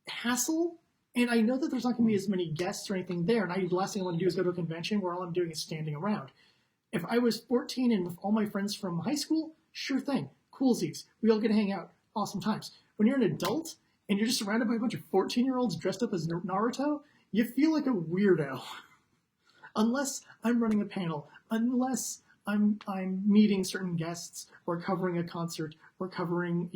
hassle. And I know that there's not going to be as many guests or anything there. And the last thing I want to do is go to a convention where all I'm doing is standing around. If I was 14 and with all my friends from high school, sure thing. Coolsies. We all get to hang out. Awesome times. When you're an adult and you're just surrounded by a bunch of 14-year-olds dressed up as Naruto, you feel like a weirdo. Unless I'm running a panel. Unless I'm meeting certain guests or covering a concert or covering,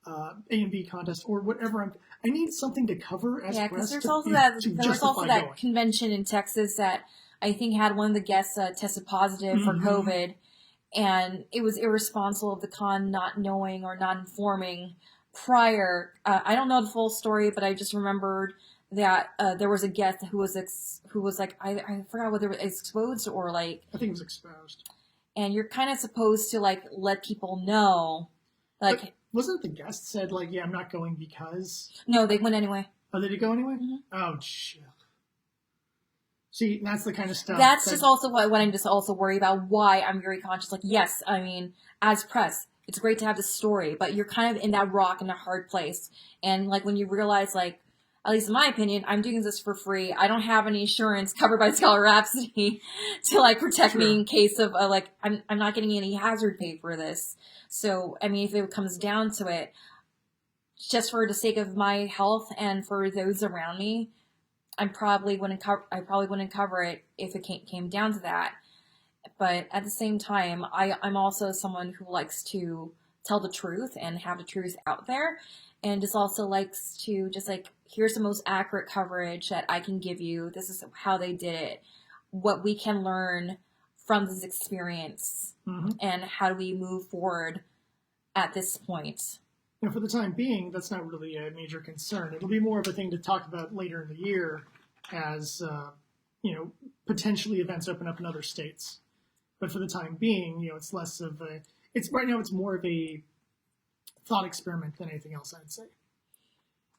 A&B contest or whatever. I need something to cover as press. Yeah, because there's also that convention in Texas that I think had one of the guests tested positive for COVID, and it was irresponsible of the con not knowing or not informing prior. I don't know the full story, but I just remembered that there was a guest who was like, I forgot whether it was exposed or like, I think it was exposed. And you're kind of supposed to like let people know, like. But wasn't it the guest said like, yeah, I'm not going because? No, they went anyway. Oh, they did go anyway? Mm-hmm. Oh shit. See, that's the kind of stuff. That's just also what I'm just also worried about. Why I'm very conscious. Like, yes, I mean, as press, it's great to have the story, but you're kind of in that rock in a hard place. And like when you realize, like, at least in my opinion, I'm doing this for free. I don't have any insurance covered by Scholar Rhapsody to like protect me in case of I'm not getting any hazard pay for this. So I mean, if it comes down to it, just for the sake of my health and for those around me, I probably wouldn't cover it if it came down to that. But at the same time, I'm also someone who likes to tell the truth and have the truth out there, and just also likes to just like, here's the most accurate coverage that I can give you. This is how they did it. What we can learn from this experience, and how do we move forward at this point. For the time being, that's not really a major concern. It'll be more of a thing to talk about later in the year as, potentially events open up in other states. But for the time being, it's less of right now it's more of a thought experiment than anything else, I'd say.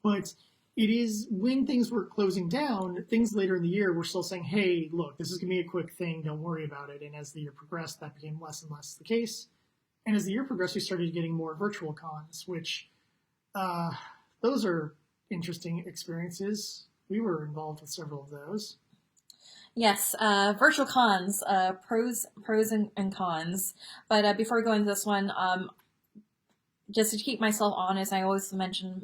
But it is, when things were closing down, things later in the year were still saying, hey, look, this is going to be a quick thing, don't worry about it. And as the year progressed, that became less and less the case. And as the year progressed, we started getting more virtual cons, which those are interesting experiences. We were involved with several of those. Yes, virtual cons, pros and cons. But before we go into this one, just to keep myself honest, I always mention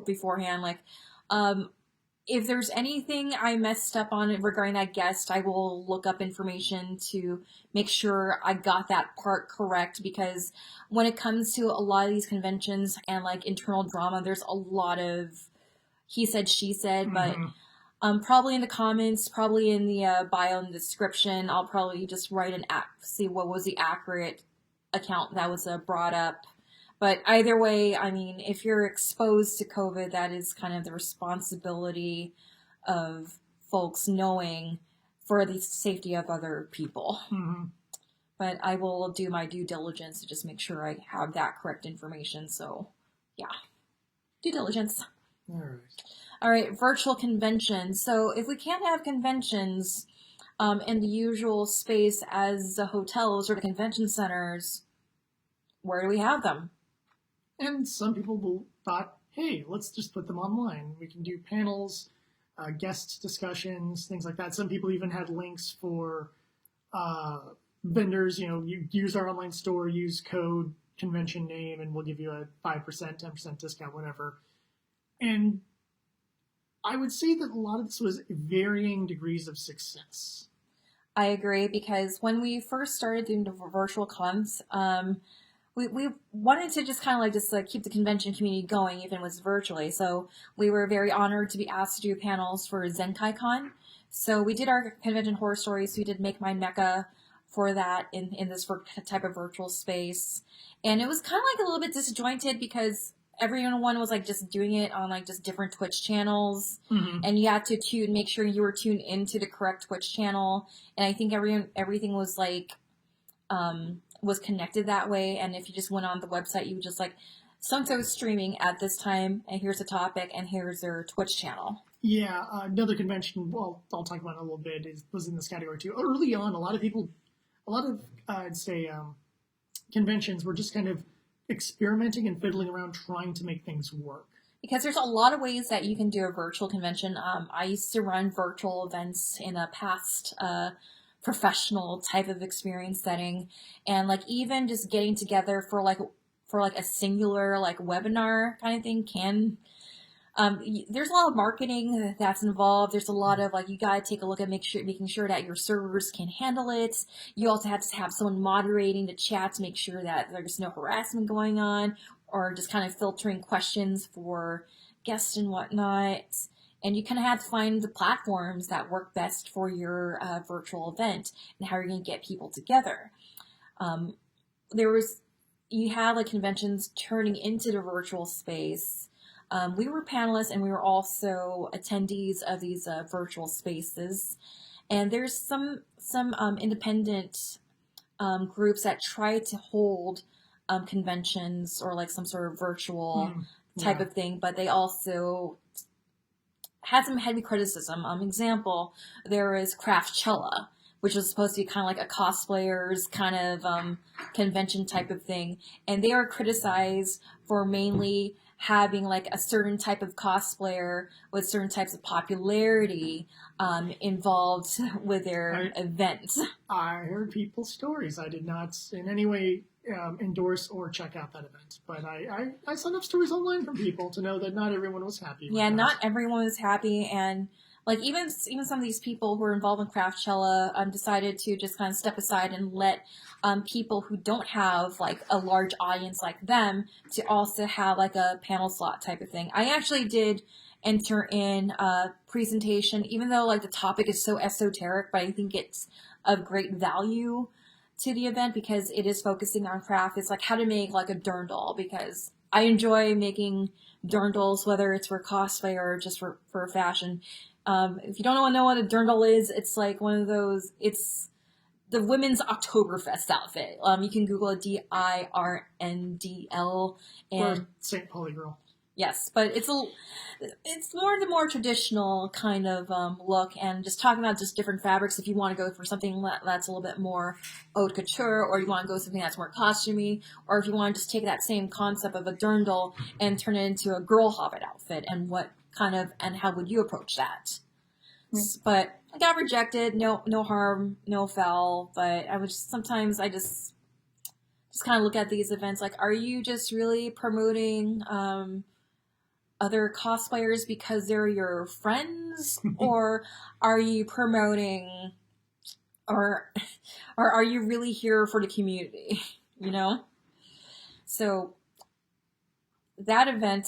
beforehand, like, if there's anything I messed up on regarding that guest, I will look up information to make sure I got that part correct, because when it comes to a lot of these conventions and like internal drama, there's a lot of he said, she said, but probably in the comments, probably in the bio and description, I'll probably just write see what was the accurate account that was brought up. But either way, I mean, if you're exposed to COVID, that is kind of the responsibility of folks knowing for the safety of other people. Mm-hmm. But I will do my due diligence to just make sure I have that correct information. So, yeah, due diligence. All right. All right, virtual conventions. So if we can't have conventions in the usual space as the hotels or the convention centers, where do we have them? And some people thought, hey, let's just put them online. We can do panels, guest discussions, things like that. Some people even had links for vendors. You use our online store, use code convention name, and we'll give you a 5%, 10% discount, whatever. And I would say that a lot of this was varying degrees of success. I agree, because when we first started doing the virtual cons, we wanted to just kind of like keep the convention community going, even if it was virtually. So we were very honored to be asked to do panels for Zenkai Con. So we did our convention horror stories. We did Make My Mecha for that in this type of virtual space. And it was kind of like a little bit disjointed because everyone was like just doing it on like just different Twitch channels, and you had to make sure you were tuned into the correct Twitch channel. And I think everything was like was connected that way. And if you just went on the website, you would just like, so-and-so is streaming at this time, and here's a topic, and here's their Twitch channel. Yeah, another convention, well, I'll talk about it a little bit, was in this category too. Early on, a lot of I'd say, conventions were just kind of experimenting and fiddling around trying to make things work. Because there's a lot of ways that you can do a virtual convention. I used to run virtual events in a past professional type of experience setting, and like even just getting together for like a singular like webinar kind of thing can there's a lot of marketing that's involved. There's a lot of like, you got to take a look at making sure that your servers can handle it. You also have to have someone moderating the chat to make sure that there's no harassment going on, or just kind of filtering questions for guests and whatnot. And you kind of have to find the platforms that work best for your virtual event and how you're going to get people together. You had like conventions turning into the virtual space. We were panelists, and we were also attendees of these virtual spaces. And there's some independent groups that try to hold conventions or like some sort of virtual type of thing, but they also had some heavy criticism. Example, there is Craftchella, which was supposed to be kind of like a cosplayers kind of convention type of thing, and they are criticized for mainly having like a certain type of cosplayer with certain types of popularity involved with their event. I heard people's stories. I did not in any way endorse or check out that event, but I saw enough stories online from people to know that not everyone was happy with that. Not everyone was happy, and like even some of these people who are involved in Craftchella decided to just kind of step aside and let people who don't have like a large audience like them to also have like a panel slot type of thing. I actually did enter in a presentation, even though like the topic is so esoteric, but I think it's of great value to the event because it is focusing on craft. It's like how to make like a dirndl, because I enjoy making dirndls, whether it's for cosplay or just for fashion. If you don't know what a dirndl is, it's like one of those, it's the women's Oktoberfest outfit. You can Google it, DIRNDL. Or St. Pauli girl. Yes, but it's the more traditional kind of look, and just talking about just different fabrics. If you want to go for something that's a little bit more haute couture, or you want to go something that's more costumey, or if you want to just take that same concept of a dirndl and turn it into a girl hobbit outfit, and how would you approach that? But I got rejected. No harm, no foul. But sometimes I just kind of look at these events like, are you just really promoting other cosplayers because they're your friends, or are you promoting, or are you really here for the community? So that event,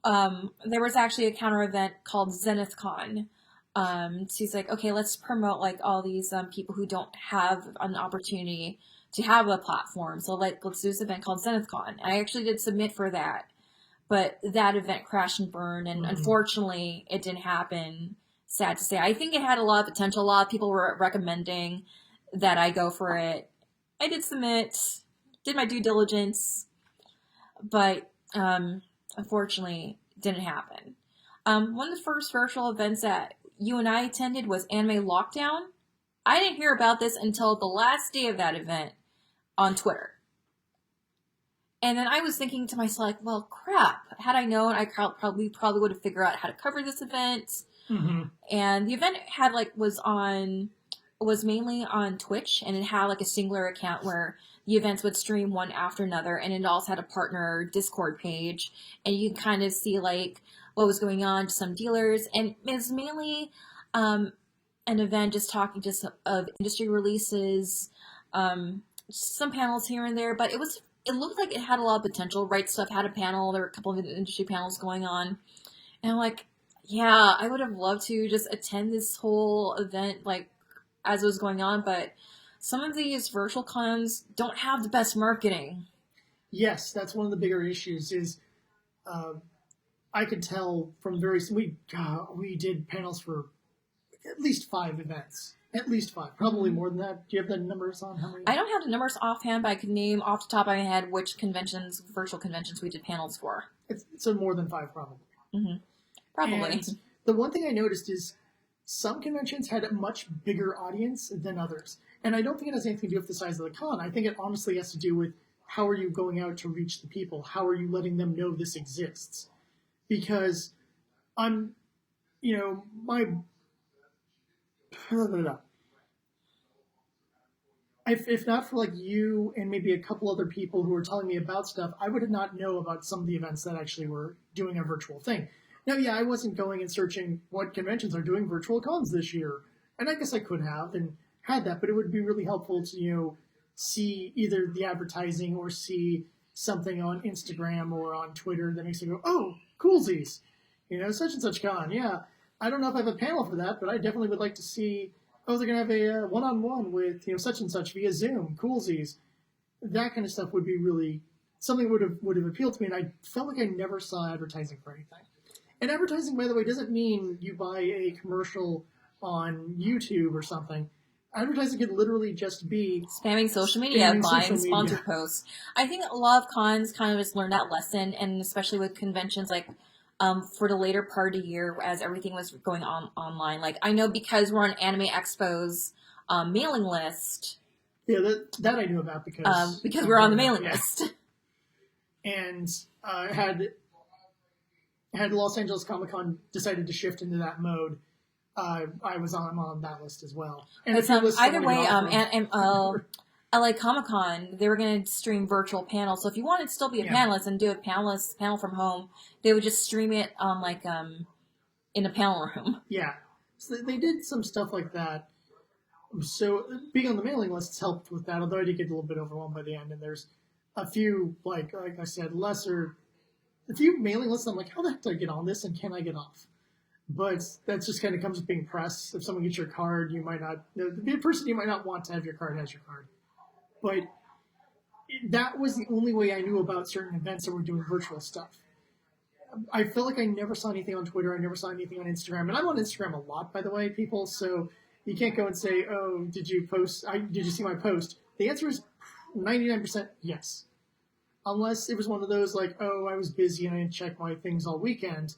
there was actually a counter event called ZenithCon. She's like, okay, let's promote like all these people who don't have an opportunity to have a platform. So let's do this event called ZenithCon. I actually did submit for that, but that event crashed and burned, and unfortunately it didn't happen. sad to say. I think it had a lot of potential. A lot of people were recommending that I go for it. I did submit, did my due diligence, but unfortunately, didn't happen. One of the first virtual events that you and I attended was Anime Lockdown. I didn't hear about this until the last day of that event on Twitter. And then I was thinking to myself, like, well, crap. Had I known, I probably would have figured out how to cover this event. Mm-hmm. And the event had was mainly on Twitch, and it had like a singular account where the events would stream one after another, and it also had a partner Discord page, and you can kind of see like what was going on to some dealers, and it was mainly an event just talking just of industry releases, some panels here and there, but it looked like it had a lot of potential. Right Stuff had a panel. There were a couple of industry panels going on. And I'm like, yeah, I would have loved to just attend this whole event, like, as it was going on. But some of these virtual cons don't have the best marketing. Yes, that's one of the bigger issues is I could tell from we did panels for at least 5 events. At least 5. Probably more than that. Do you have the numbers on how many? I don't have the numbers offhand, but I could name off the top of my head which virtual conventions we did panels for. So more than 5, probably. Mm-hmm. Probably. And the one thing I noticed is some conventions had a much bigger audience than others. And I don't think it has anything to do with the size of the con. I think it honestly has to do with how are you going out to reach the people? How are you letting them know this exists? Because if not for like you and maybe a couple other people who were telling me about stuff, I would not know about some of the events that actually were doing a virtual thing. Now, yeah, I wasn't going and searching what conventions are doing virtual cons this year, and I guess I could have and had that, but it would be really helpful to see either the advertising or see something on Instagram or on Twitter that makes me go, oh, coolsies, such and such con. Yeah, I don't know if I have a panel for that, but I definitely would like to see. Oh, they're going to have a one-on-one with such and such via Zoom, coolsies. That kind of stuff would be really something would have appealed to me, and I felt like I never saw advertising for anything. And advertising, by the way, doesn't mean you buy a commercial on YouTube or something. Advertising could literally just be spamming social media, buying sponsored posts. I think a lot of cons kind of just learned that lesson, and especially with conventions like for the later part of the year as everything was going on online. Like, I know because we're on Anime Expo's mailing list. Yeah, that I knew about because we're on the mailing list. And had Los Angeles Comic Con decided to shift into that mode, I was on that list as well. And either way, LA Comic Con, they were going to stream virtual panels. So if you wanted to still be a panelist and do a panel from home, they would just stream it on in a panel room. Yeah, so they did some stuff like that. So being on the mailing lists helped with that. Although I did get a little bit overwhelmed by the end, and there's a few like I said, a few mailing lists. I'm like, how the heck do I get on this, and can I get off? But that just kind of comes with being press. If someone gets your card, you might not. The person you might not want to have your card has your card. But that was the only way I knew about certain events that were doing virtual stuff. I felt like I never saw anything on Twitter. I never saw anything on Instagram. And I'm on Instagram a lot, by the way, people. So you can't go and say, oh, did you see my post? The answer is 99% yes. Unless it was one of those like, oh, I was busy and I didn't check my things all weekend.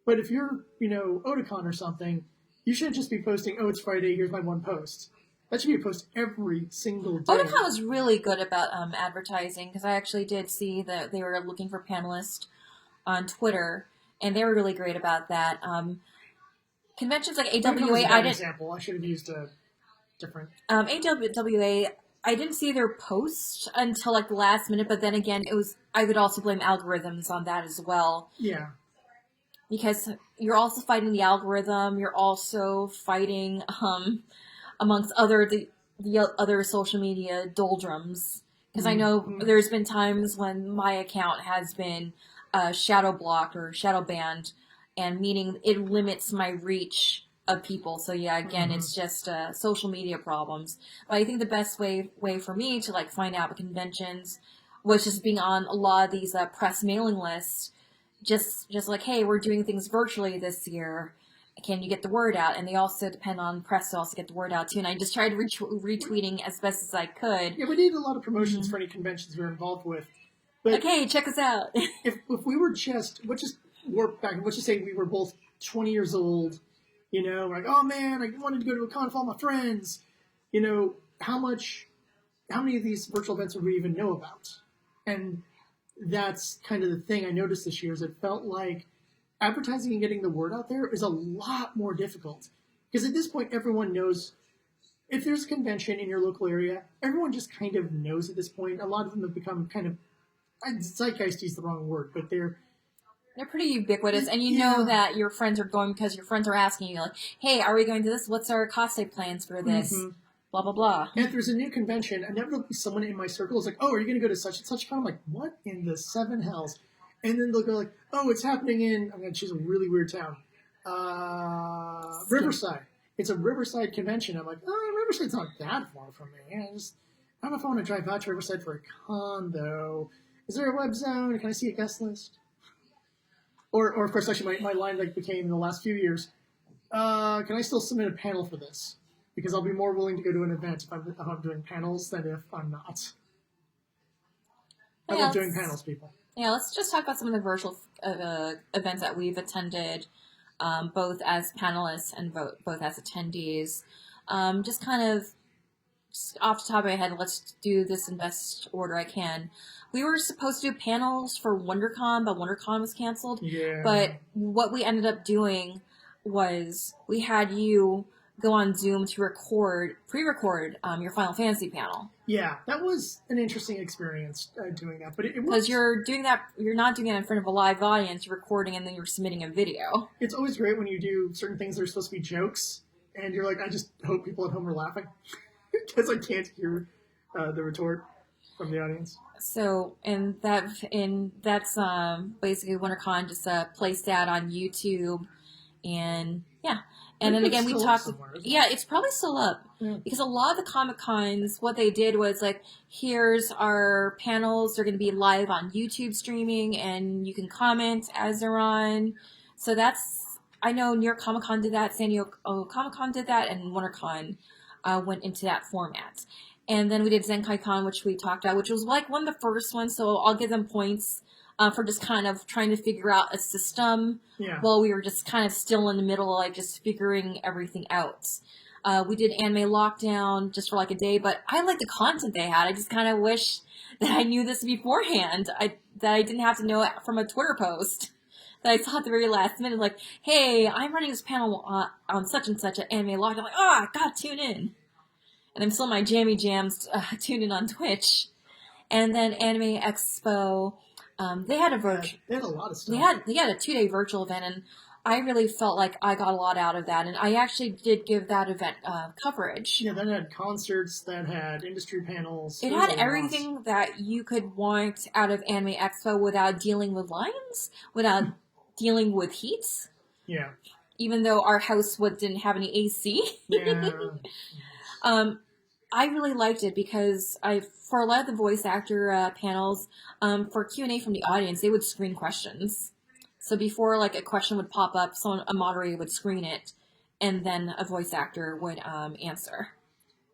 But if you're, Otakon or something, you shouldn't just be posting, oh, it's Friday, here's my one post. That should be a post every single day. Otakon was really good about advertising, because I actually did see that they were looking for panelists on Twitter, and they were really great about that. Conventions like AWA, I didn't. Example. I should have used a different. AWA, I didn't see their post until like the last minute, but then again, I would also blame algorithms on that as well. Yeah. Because you're also fighting the algorithm. You're also fighting amongst the other social media doldrums. Because I know there's been times when my account has been shadow blocked or shadow banned, and meaning it limits my reach of people. So yeah, again, it's just social media problems. But I think the best way for me to like find out about conventions was just being on a lot of these press mailing lists. Just like, hey, we're doing things virtually this year, can you get the word out? And they also depend on press to also get the word out too. And I just tried retweeting as best as I could. Yeah, we did a lot of promotions for any conventions we were involved with. But okay, check us out. if we were just, let's just work back. Let's just say we were both 20 years old. You know, we're like, oh man, I wanted to go to a con with all my friends. You know, how many of these virtual events would we even know about? And that's kind of the thing I noticed this year is it felt like advertising and getting the word out there is a lot more difficult. Because at this point, everyone knows if there's a convention in your local area, everyone just kind of knows at this point. A lot of them have become kind of, zeitgeist is the wrong word, but they're pretty ubiquitous, and you know that your friends are going because your friends are asking you, like, hey, are we going to this? What's our cosplay plans for this? Blah, blah, blah. And if there's a new convention, inevitably someone in my circle is like, oh, are you going to go to such and such con? I'm like, what in the seven hells? And then they'll go like, oh, it's happening in, I'm going to choose a really weird town. Riverside. It's a Riverside convention. I'm like, oh, Riverside's not that far from me. I don't know if I want to drive out to Riverside for a con, though. Is there a web zone? Can I see a guest list? Or of course, actually, my line like became in the last few years, can I still submit a panel for this? Because I'll be more willing to go to an event if I'm doing panels than if I'm not. I love doing panels, people. Yeah, let's just talk about some of the virtual events that we've attended, both as panelists and both as attendees. Just kind of off the top of my head, let's do this in best order I can. We were supposed to do panels for WonderCon, but WonderCon was canceled. Yeah. But what we ended up doing was we had you go on Zoom to pre-record your Final Fantasy panel. Yeah, that was an interesting experience doing that. But because you're not doing it in front of a live audience. You're recording and then you're submitting a video. It's always great when you do certain things that are supposed to be jokes, and you're like, I just hope people at home are laughing because I can't hear the retort from the audience. So, and that's basically WonderCon just placed that on YouTube, and yeah. And then again, we talked. Yeah, it's probably still up because a lot of the Comic Cons, what they did was like, here's our panels. They're going to be live on YouTube streaming, and you can comment as they're on. So I know New York Comic Con did that, San Diego Comic Con did that, and WonderCon went into that format. And then we did Zenkai Con, which we talked about, which was like one of the first ones. So I'll give them points for just kind of trying to figure out a system while we were just kind of still in the middle, like just figuring everything out. We did Anime Lockdown just for like a day, but I like the content they had. I just kind of wish that I knew this beforehand, that I didn't have to know it from a Twitter post. That I saw at the very last minute, like, hey, I'm running this panel on such and such at Anime Lockdown. I'm like, oh, I gotta tune in. And I'm still in my jammy jams tuned in on Twitch. And then Anime Expo, they had a virtual. They had a lot of stuff. They had a 2-day virtual event, and I really felt like I got a lot out of that. And I actually did give that event coverage. Yeah, that had concerts, that had industry panels. It had everything that you could want out of Anime Expo without dealing with lines, without dealing with heat. Yeah. Even though our house didn't have any AC. Yeah. I really liked it because for a lot of the voice actor panels, for Q&A from the audience, they would screen questions. So before like a question would pop up, a moderator would screen it, and then a voice actor would answer.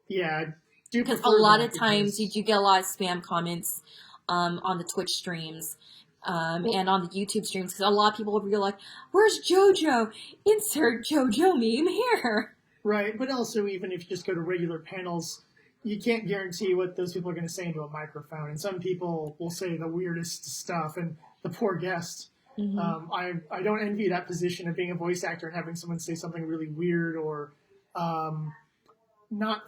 Yeah, because a lot of times you do get a lot of spam comments on the Twitch streams and on the YouTube streams, because a lot of people will be like, "Where's JoJo? Insert JoJo meme here." Right, but also even if you just go to regular panels, you can't guarantee what those people are going to say into a microphone. And some people will say the weirdest stuff, and the poor guest. Mm-hmm. I don't envy that position of being a voice actor and having someone say something really weird or not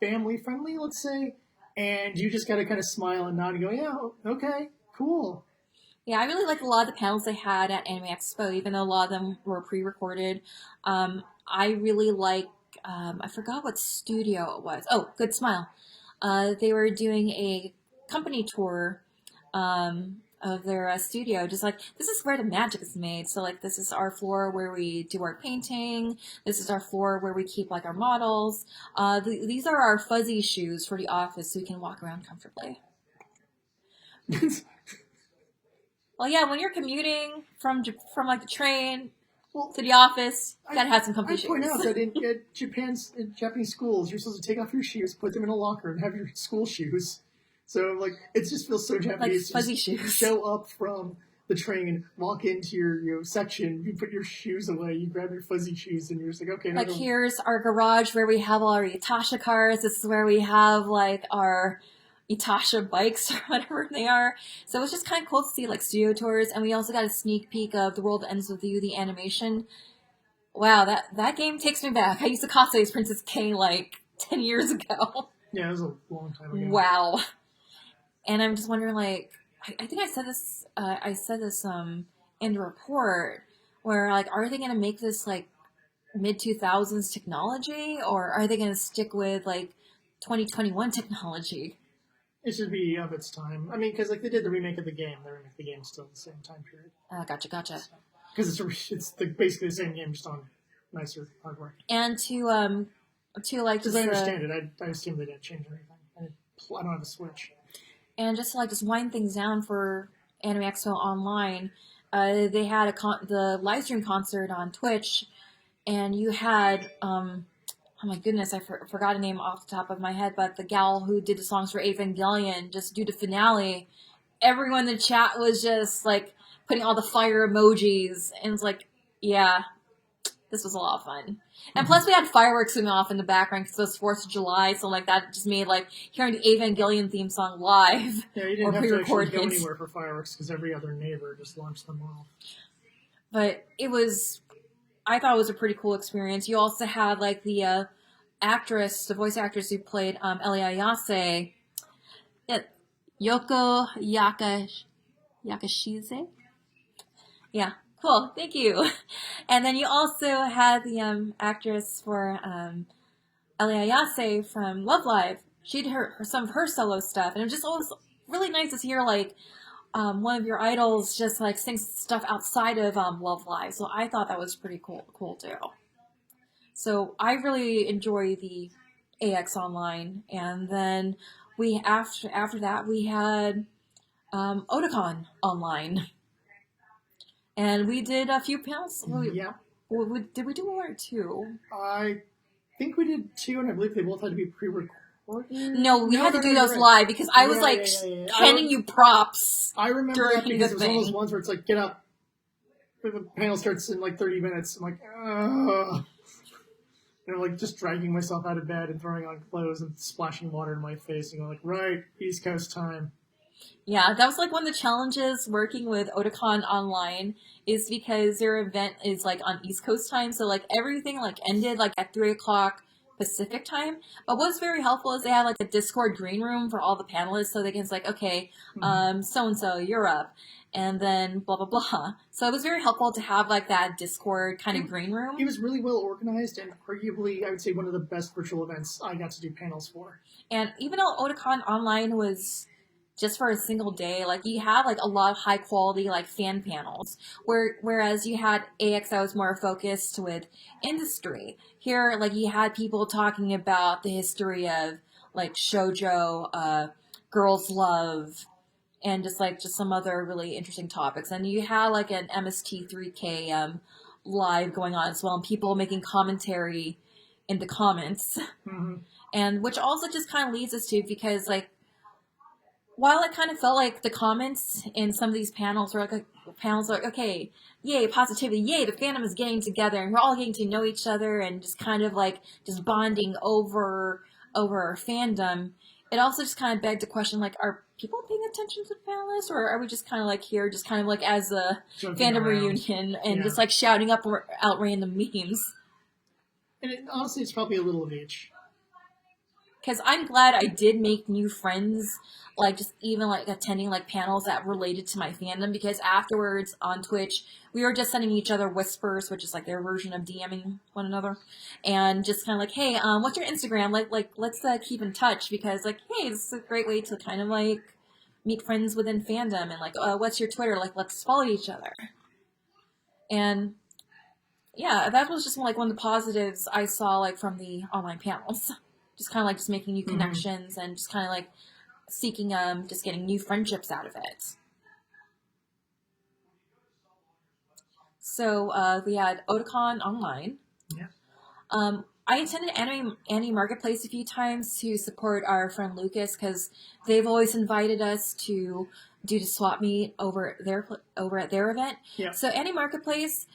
family friendly, let's say. And you just got to kind of smile and nod and go, yeah, okay, cool. Yeah, I really like a lot of the panels they had at Anime Expo, even though a lot of them were pre-recorded. I really like, I forgot what studio it was. Oh, Good Smile. They were doing a company tour of their studio, just like, this is where the magic is made. So, like, this is our floor where we do our painting. This is our floor where we keep, like, our models. These are our fuzzy shoes for the office so we can walk around comfortably. Well, yeah, when you're commuting from like the train, to the office. You gotta have some comfy I shoes. point out that in Japanese schools, you're supposed to take off your shoes, put them in a locker, and have your school shoes. So, like, it just feels so Japanese. Like fuzzy to shoes. show up from the train, walk into your section, you put your shoes away, you grab your fuzzy shoes, and you're just like, okay. Like, here's our garage where we have all our Yatasha cars. This is where we have, like, our Yatasha bikes or whatever they are. So it was just kind of cool to see, like, studio tours. And we also got a sneak peek of The World Ends With You, the animation. Wow, that game takes me back. I used to cosplay as Princess Kay, like, 10 years ago. Yeah, it was a long time ago. Wow. And I'm just wondering, like, I think I said this in the report, where, like, are they going to make this, like, mid-2000s technology, or are they going to stick with, like, 2021 technology? It should be of its time. I mean, because, like, they did the remake of the game. They remake the game still in the same time period. Gotcha. Because it's basically the same game, just on nicer hardware. And to like, just I understand it. I assume they didn't change anything. I don't have a Switch. And just to, like, just wind things down for Anime Expo Online, they had the live stream concert on Twitch, and you had, oh my goodness, I forgot a name off the top of my head, but the gal who did the songs for Evangelion, just do the finale, everyone in the chat was just, like, putting all the fire emojis, and it's like, yeah, this was a lot of fun. And plus we had fireworks going off in the background because it was 4th of July, so, like, that just made, like, hearing the Evangelion theme song live. Yeah, you didn't have to actually go anywhere for fireworks because every other neighbor just launched them off. But I thought it was a pretty cool experience. You also had, like, the the voice actress who played Ellie Ayase, Yoko Yakashize? Yeah. Cool, thank you. And then you also had the actress for Ellie Ayase from Love Live. She did some of her solo stuff, and it was just always really nice to hear, like, one of your idols just, like, sing stuff outside of Love Live. So I thought that was pretty cool too. So I really enjoy the AX Online, and then after that we had Otakon Online. And we did a few panels. Yeah. Did we do 1 or 2? I think we did 2, and I believe they both had to be pre-recorded. No, we had to do those live because I was handing you props. I remember that because it was one of those thing. ones where it's like, get up. The panel starts in like 30 minutes. I'm like, ugh. Like just dragging myself out of bed and throwing on clothes and splashing water in my face and going like, right, East Coast time. Yeah, that was, like, one of the challenges working with Otakon Online is because their event is, like, on East Coast time, so, like, everything, like, ended, like, at 3 o'clock Pacific time. But what's very helpful is they had, like, a Discord green room for all the panelists, so they can, like, okay, so-and-so, you're up, and then blah, blah, blah. So it was very helpful to have, like, that Discord kind of green room. It was really well organized, and arguably, I would say, one of the best virtual events I got to do panels for. And even though Otakon Online was just for a single day, like, you had, like, a lot of high quality, like, fan panels, whereas you had AX that was more focused with industry. Here, like, you had people talking about the history of, like, shoujo, girls' love, and just some other really interesting topics. And you had, like, an MST3K live going on as well, and people making commentary in the comments. Mm-hmm. And which also just kind of leads us to, because, like, while it kind of felt like the comments in some of these panels were like, okay, yay, positivity, yay, the fandom is getting together, and we're all getting to know each other, and just kind of, like, just bonding over our fandom, it also just kind of begged the question, like, are people paying attention to the panelists, or are we just kind of, like, here, just kind of, like, as a fandom reunion, and just, like, shouting out random memes? And honestly, it's probably a little of each. Because I'm glad I did make new friends, like, just even, like, attending, like, panels that related to my fandom, because afterwards on Twitch, we were just sending each other whispers, which is, like, their version of DMing one another, and just kind of like, hey, what's your Instagram? Like, let's keep in touch, because, like, hey, this is a great way to kind of, like, meet friends within fandom, and, like, what's your Twitter? Like, let's follow each other. And, yeah, that was just, like, one of the positives I saw, like, from the online panels. Just kind of, like, just making new connections, and just kind of, like, seeking, just getting new friendships out of it. So we had Otakon online. Yeah. I attended Anime Marketplace a few times to support our friend Lucas because they've always invited us to do the swap meet over at their event. Yeah. So Anime Marketplace,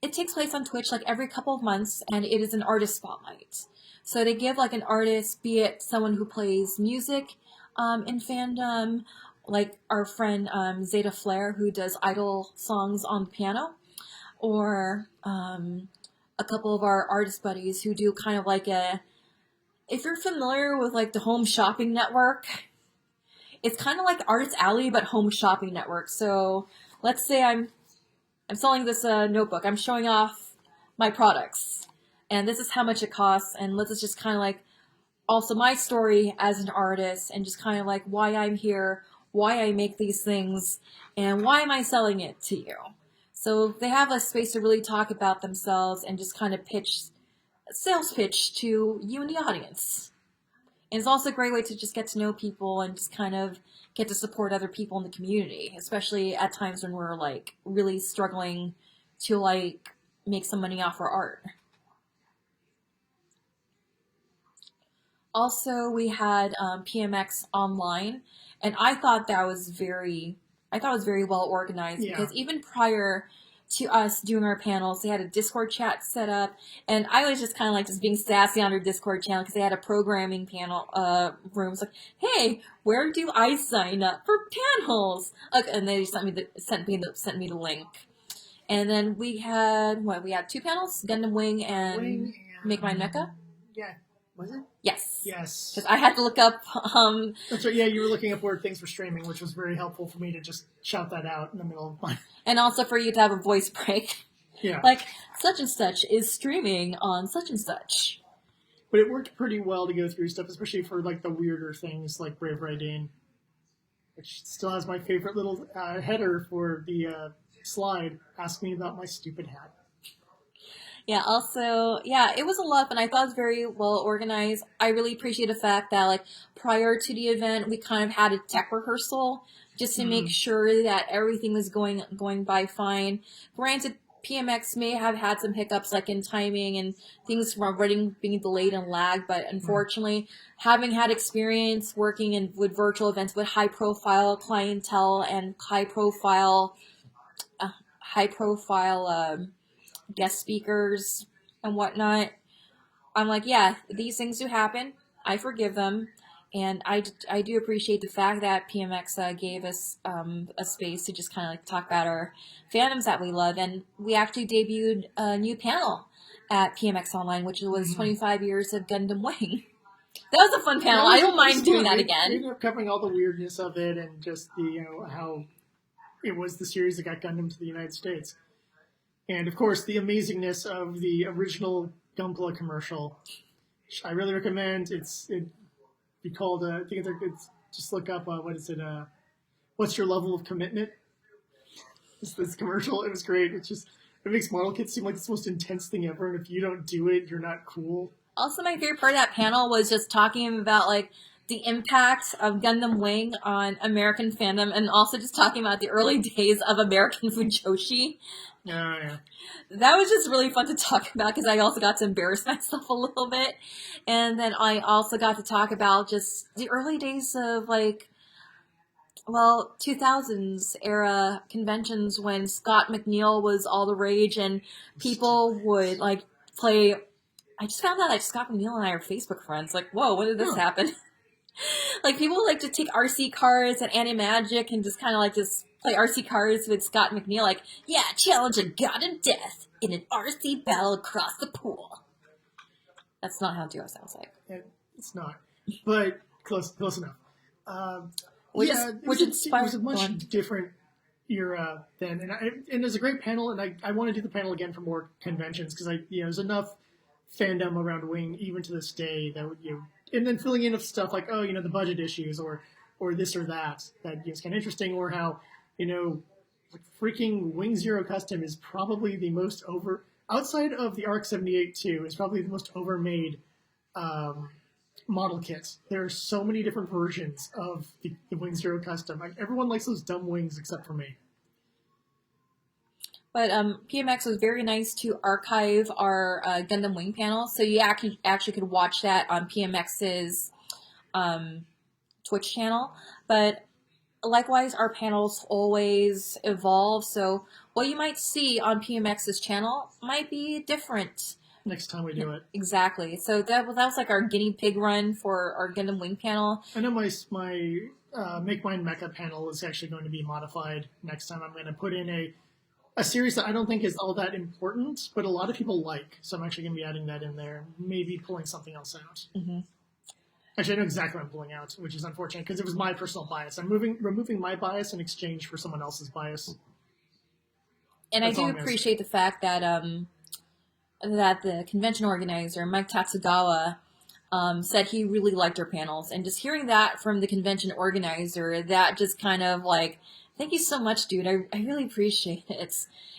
it takes place on Twitch like every couple of months, and it is an artist spotlight. So they give like an artist, be it someone who plays music in fandom, like our friend Zeta Flair, who does idol songs on the piano, or a couple of our artist buddies who do kind of like if you're familiar with like the Home Shopping Network, it's kind of like Artist Alley, but Home Shopping Network. So let's say I'm selling this notebook. I'm showing off my products, and this is how much it costs, and let's just kind of like also my story as an artist, and just kind of like why I'm here, why I make these things, and why am I selling it to you. So they have a space to really talk about themselves and just kind of sales pitch to you and the audience. And it's also a great way to just get to know people and just kind of get to support other people in the community, especially at times when we're like really struggling to like make some money off our art. Also, we had PMX online, and I thought that was very well organized because even prior to us doing our panels, they had a Discord chat set up, and I was just kind of like just being sassy on their Discord channel because they had a programming panel room. It's like, hey, where do I sign up for panels? Okay, and they sent me the link. And then we had 2 panels: Gundam Wing and Make My Mecha. Yeah. Was it? Yes. Yes. Because I had to look up. That's right. Yeah, you were looking up where things were streaming, which was very helpful for me to just shout that out in the middle of my. And also for you to have a voice break. Yeah. Like, such and such is streaming on such and such. But it worked pretty well to go through stuff, especially for like the weirder things like Brave Raideen, which still has my favorite little header for the slide. Ask me about my stupid hat. Yeah, also, it was a lot, and I thought it was very well organized. I really appreciate the fact that, like, prior to the event, we kind of had a tech rehearsal just to make sure that everything was going by fine. Granted, PMX may have had some hiccups, like, in timing and things from writing being delayed and lagged, but unfortunately, having had experience working with virtual events with high-profile clientele and high-profile guest speakers and whatnot, I'm like, yeah, these things do happen. I forgive them. And I do appreciate the fact that PMX gave us a space to just kind of like talk about our fandoms that we love. And we actually debuted a new panel at PMX Online, which was 25 years of Gundam Wing. That was a fun panel. I don't mind doing that again. We ended up covering all the weirdness of it and just how it was the series that got Gundam to the United States. And, of course, the amazingness of the original Gunpla commercial, which I really recommend. It'd be called, I think it's just look up, what is it, What's Your Level of Commitment? This commercial, it was great. It makes model kits seem like it's the most intense thing ever, and if you don't do it, you're not cool. Also, my favorite part of that panel was just talking about, like, the impact of Gundam Wing on American fandom, and also just talking about the early days of American Fujoshi. Oh, yeah. That was just really fun to talk about because I also got to embarrass myself a little bit. And then I also got to talk about just the early days of, 2000s era conventions when Scott McNeil was all the rage and people would, play. I just found out that Scott McNeil and I are Facebook friends. Like, whoa, when did this happen? People like to take RC cards and Animagic and just kind of just play RC cards with Scott McNeil. Challenge a god of death in an RC battle across the pool. That's not how Duo sounds like. It's not, but close enough. It was a much different era then, and there's a great panel, and I want to do the panel again for more conventions because there's enough fandom around Wing even to this day that and then filling in of stuff like the budget issues or this or that is kind of interesting, or how freaking Wing Zero Custom is probably the most outside of the ARC 78-2 is probably the most overmade model kit. There are so many different versions of the Wing Zero Custom. Everyone likes those dumb wings except for me. But PMX was very nice to archive our Gundam Wing panel, so you actually could watch that on PMX's Twitch channel. But likewise, our panels always evolve, so what you might see on PMX's channel might be different next time we do it. Exactly. So that was like our guinea pig run for our Gundam Wing panel. I know my Make Mine Mecha panel is actually going to be modified next time. I'm going to put in a series that I don't think is all that important, but a lot of people like. So I'm actually going to be adding that in there, maybe pulling something else out. Mm-hmm. Actually, I know exactly what I'm pulling out, which is unfortunate because it was my personal bias. I'm removing my bias in exchange for someone else's bias. And I do appreciate the fact that that the convention organizer, Mike Tatsugawa, said he really liked our panels. And just hearing that from the convention organizer, that just kind of like, thank you so much, dude. I really appreciate it.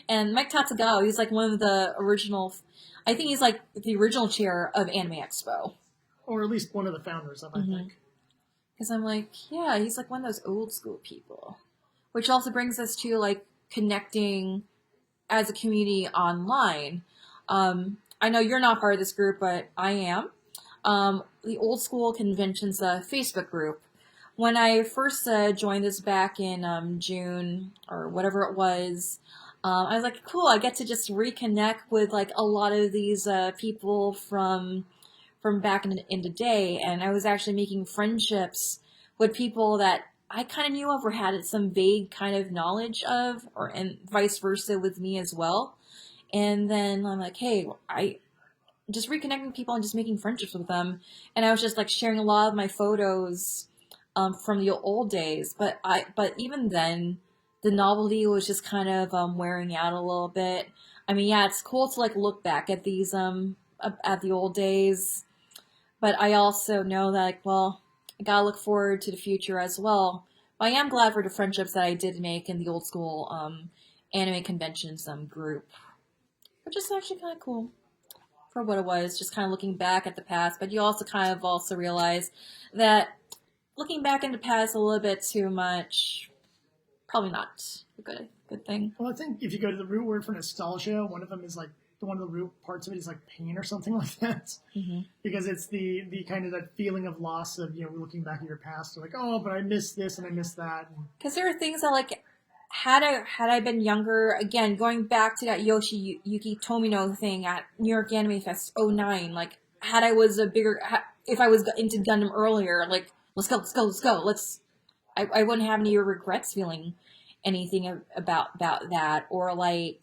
And Mike Tatsugawa, he's like one of the original, I think he's like the original chair of Anime Expo. Or at least one of the founders of, I think. Because I'm like, yeah, he's like one of those old school people. Which also brings us to like connecting as a community online. I know you're not part of this group, but I am. The Old School Conventions Facebook group. When I first joined this back in June or whatever it was, I was like, cool, I get to just reconnect with like a lot of these people from back in the day, and I was actually making friendships with people that I kind of knew of or had some vague kind of knowledge of, and vice versa with me as well. And then I'm like, hey, I just reconnecting people and just making friendships with them. And I was just like sharing a lot of my photos from the old days. But even then, the novelty was just kind of wearing out a little bit. I mean, yeah, it's cool to like look back at these at the old days. But I also know that, like, well, I gotta look forward to the future as well. But I am glad for the friendships that I did make in the Old School anime conventions group. Which is actually kind of cool for what it was, just kind of looking back at the past. But you also kind of also realize that looking back in the past a little bit too much, probably not a good thing. Well, I think if you go to the root word for nostalgia, one of them is like, one of the root parts of it is like pain or something like that. Mm-hmm. Because it's the kind of that feeling of loss of, looking back at your past, like, oh, but I miss this and I miss that. Because there are things that, like, had I been younger, again, going back to that Yoshiyuki Tomino thing at New York Anime Fest 09, like, if I was into Gundam earlier, like, let's go. I wouldn't have any regrets feeling anything about that. Or, like,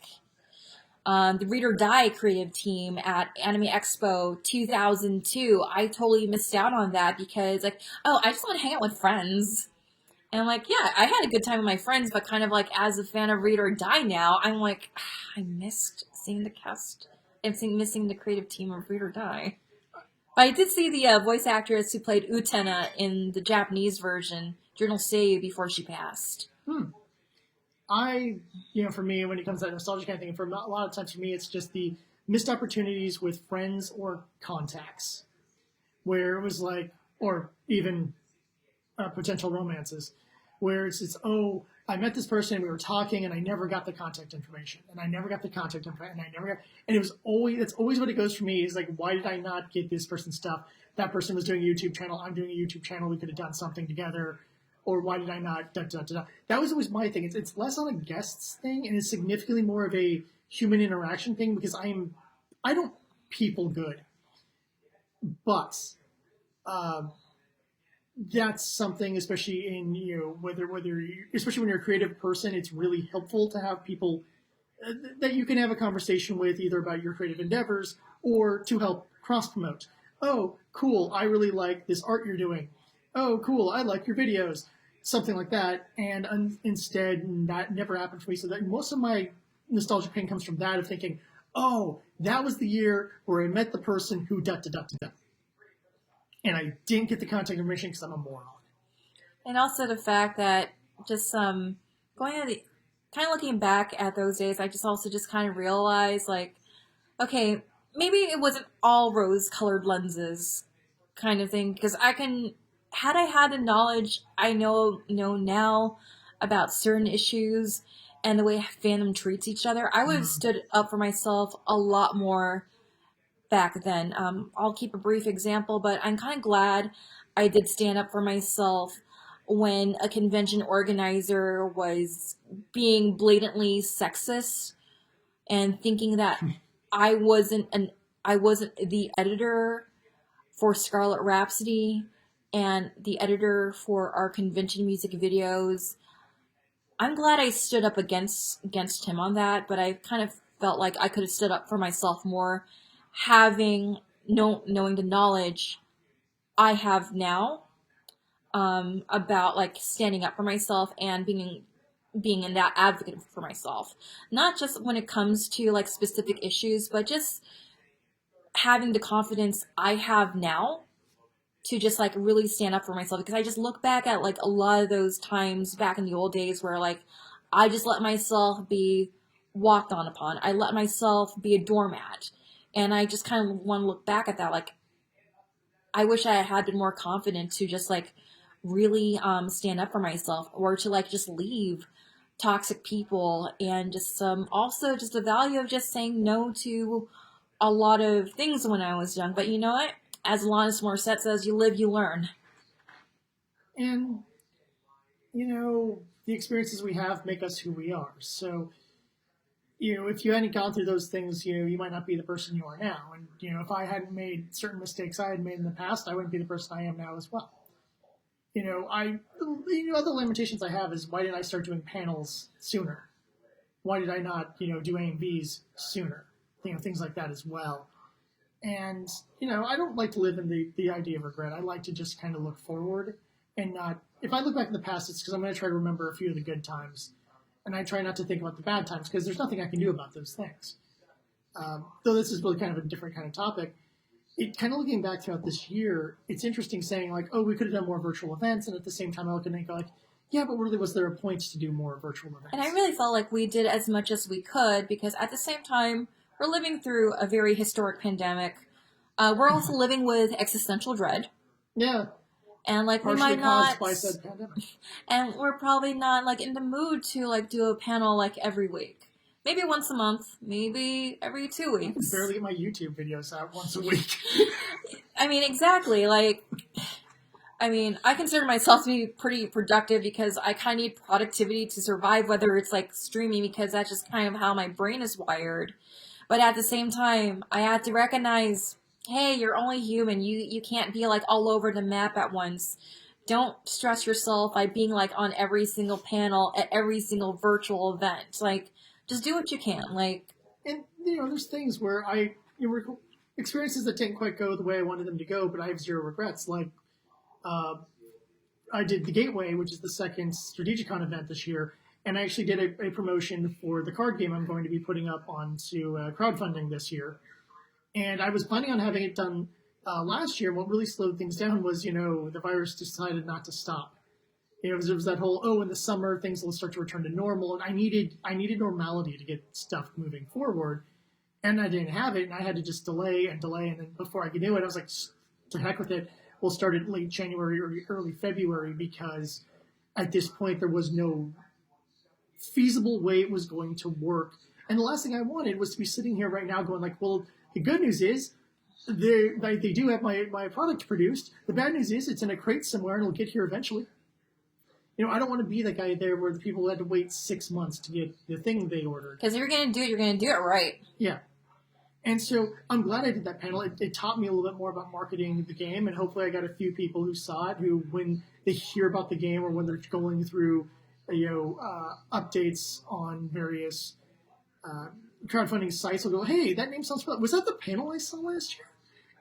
the Read or Die creative team at Anime Expo 2002, I totally missed out on that because, like, oh, I just want to hang out with friends. And I'm like, yeah, I had a good time with my friends, but kind of like as a fan of Read or Die now, I'm like, I missed seeing the cast and missing the creative team of Read or Die. But I did see the voice actress who played Utena in the Japanese version, Journal Seiyu, before she passed. For me, when it comes to that nostalgia kind of thing, for a lot of times for me, it's just the missed opportunities with friends or contacts, where it was like, or even potential romances, where it's oh, I met this person and we were talking and I never got the contact information, and it's always what it goes for me is like, why did I not get this person's stuff? That person was doing a YouTube channel, I'm doing a YouTube channel, we could have done something together. Or why did I not? That was always my thing. It's less on a guests thing, and it's significantly more of a human interaction thing because I don't people good, but that's something, especially in especially when you're a creative person, it's really helpful to have people that you can have a conversation with, either about your creative endeavors or to help cross promote. Oh, cool! I really like this art you're doing. Oh, cool! I like your videos. Something like that, and instead that never happened for me. So that most of my nostalgic pain comes from that, of thinking, oh, that was the year where I met the person who and I didn't get the contact information because I'm a moron. And also the fact that just kind of looking back at those days, I just kind of realized, like, okay, maybe it wasn't all rose-colored lenses kind of thing, because had I had the knowledge I know now about certain issues, and the way fandom treats each other, I would have stood up for myself a lot more back then. I'll keep a brief example, but I'm kind of glad I did stand up for myself when a convention organizer was being blatantly sexist and thinking that I wasn't the editor for Scarlet Rhapsody and the editor for our convention music videos. I'm glad I stood up against him on that, but I kind of felt like I could have stood up for myself more, knowing the knowledge I have now, about like standing up for myself and being in that advocate for myself. Not just when it comes to like specific issues, but just having the confidence I have now to just like really stand up for myself, because I just look back at like a lot of those times back in the old days where like I just let myself be walked on upon. I let myself be a doormat. And I just kind of want to look back at that. Like, I wish I had been more confident to just like really stand up for myself, or to like just leave toxic people, and just also just the value of just saying no to a lot of things when I was young. But you know what? As Alanis Morissette says, you live, you learn. And, the experiences we have make us who we are. So, if you hadn't gone through those things, you might not be the person you are now. And, if I hadn't made certain mistakes I had made in the past, I wouldn't be the person I am now as well. Other limitations I have is, why didn't I start doing panels sooner? Why did I not, do AMVs sooner? Things like that as well. And, I don't like to live in the idea of regret. I like to just kind of look forward and not, if I look back in the past, it's because I'm going to try to remember a few of the good times. And I try not to think about the bad times, because there's nothing I can do about those things. Though this is really kind of a different kind of topic. It kind of looking back throughout this year, it's interesting saying like, oh, we could have done more virtual events. And at the same time, I look and go like, yeah, but really, was there a point to do more virtual events? And I really felt like we did as much as we could, because at the same time, we're living through a very historic pandemic. We're also living with existential dread. Yeah. And like partially we might not, by said pandemic. And we're probably not like in the mood to like do a panel like every week. Maybe once a month, maybe every 2 weeks. I can barely get my YouTube videos out once a week. I mean, exactly. Like, I consider myself to be pretty productive, because I kind of need productivity to survive, whether it's like streaming, because that's just kind of how my brain is wired. But at the same time, I had to recognize, hey, you're only human. You can't be like all over the map at once. Don't stress yourself by being like on every single panel at every single virtual event. Like, just do what you can. Like, and there's things where experiences that didn't quite go the way I wanted them to go, but I have zero regrets. Like, I did the Gateway, which is the second Strategicon event this year, and I actually did a promotion for the card game I'm going to be putting up onto crowdfunding this year. And I was planning on having it done last year. What really slowed things down was, the virus decided not to stop. There was that whole, in the summer things will start to return to normal, and I needed normality to get stuff moving forward, and I didn't have it, and I had to just delay, and then before I could do it, I was like, to heck with it. We'll start it late January or early February, because at this point there was no feasible way it was going to work. And the last thing I wanted was to be sitting here right now going like, well, the good news is they do have my product produced. The bad news is it's in a crate somewhere and it'll get here eventually. I don't want to be that guy there where the people had to wait 6 months to get the thing they ordered. Because if you're going to do it right. Yeah. And so I'm glad I did that panel. It taught me a little bit more about marketing the game, and hopefully I got a few people who saw it, who when they hear about the game or when they're going through updates on various crowdfunding sites will go, hey, that name sounds familiar. Was that the panel I saw last year?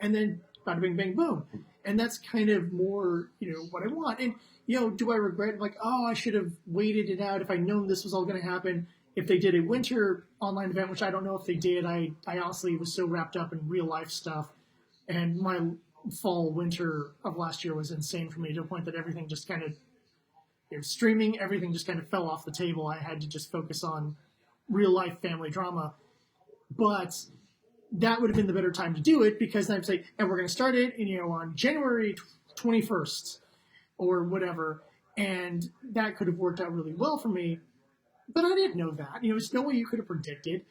And then bada bing, bang, boom. And that's kind of more, what I want. And, do I regret, like, I should have waited it out if I'd known this was all going to happen? If they did a winter online event, which I don't know if they did, I honestly was so wrapped up in real life stuff. And my fall, winter of last year was insane for me, to a point that everything just kind of, streaming, everything just kind of fell off the table. I had to just focus on real life family drama. But that would have been the better time to do it, because then I'd say, and we're going to start it, on January 21st or whatever. And that could have worked out really well for me. But I didn't know that. There's no way you could have predicted.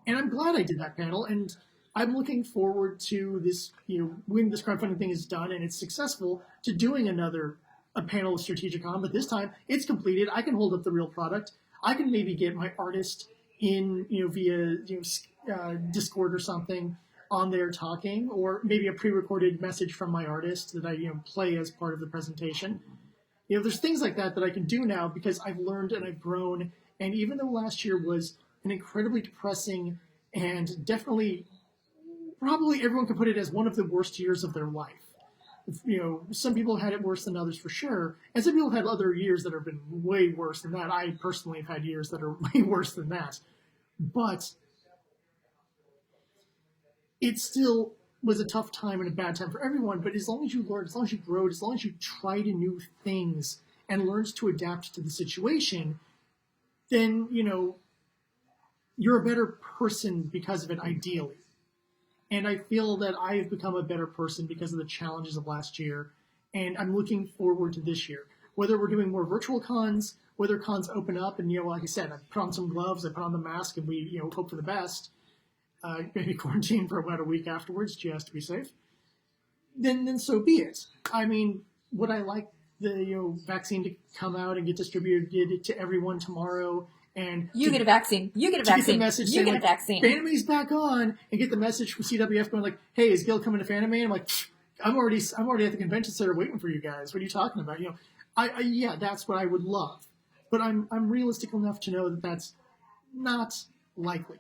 And I'm glad I did that panel. And I'm looking forward to this, when this crowdfunding thing is done and it's successful, to doing a panel of Strategicon. But this time it's completed. I can hold up the real product. I can maybe get my artist in, via Discord or something on there talking, or maybe a pre-recorded message from my artist that I play as part of the presentation. There's things like that I can do now because I've learned and I've grown. And even though last year was an incredibly depressing and definitely, probably everyone could put it as one of the worst years of their life. Some people had it worse than others for sure, and some people have had other years that have been way worse than that. I personally have had years that are way worse than that. But it still was a tough time and a bad time for everyone. But as long as you learn, as long as you grow, as long as you try to new things and learns to adapt to the situation, then, you're a better person because of it, ideally. And I feel that I've become a better person because of the challenges of last year. And I'm looking forward to this year. Whether we're doing more virtual cons, whether cons open up, and, like I said, I put on some gloves, I put on the mask, and we, hope for the best. Maybe quarantine for about a week afterwards, just to be safe. Then so be it. I mean, would I like the vaccine to come out and get distributed to everyone tomorrow? And get a vaccine. You get a vaccine. You get a vaccine. Fanime's back on, and get the message from CWF going like, "Hey, is Gil coming to Fanime?" I'm like, I'm already at the convention center waiting for you guys. What are you talking about? Yeah, that's what I would love, but I'm realistic enough to know that that's not likely.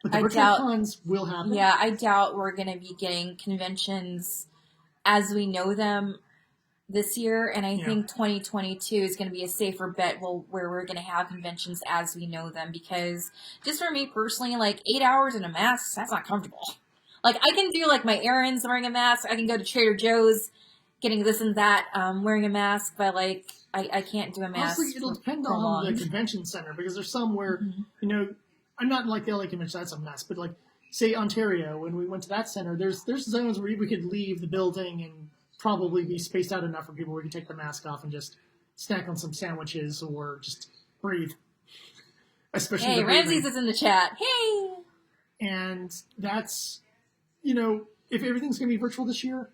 But the virtual cons will happen. Yeah, I doubt we're going to be getting conventions as we know them this year, and I think 2022 is going to be a safer bet where we're going to have conventions as we know them, because just for me personally, 8 hours in a mask, that's not comfortable. I can do my errands wearing a mask. I can go to Trader Joe's getting this and that wearing a mask, but I can't do a mask. Honestly, it'll depend on the convention center, because there's some where, I'm not in the LA convention, that's a mess, but say Ontario, when we went to that center, there's zones where we could leave the building and probably be spaced out enough for people where we can take the mask off and just snack on some sandwiches or just breathe. Especially hey, Ramses is in the chat. Hey! And that's, if everything's going to be virtual this year,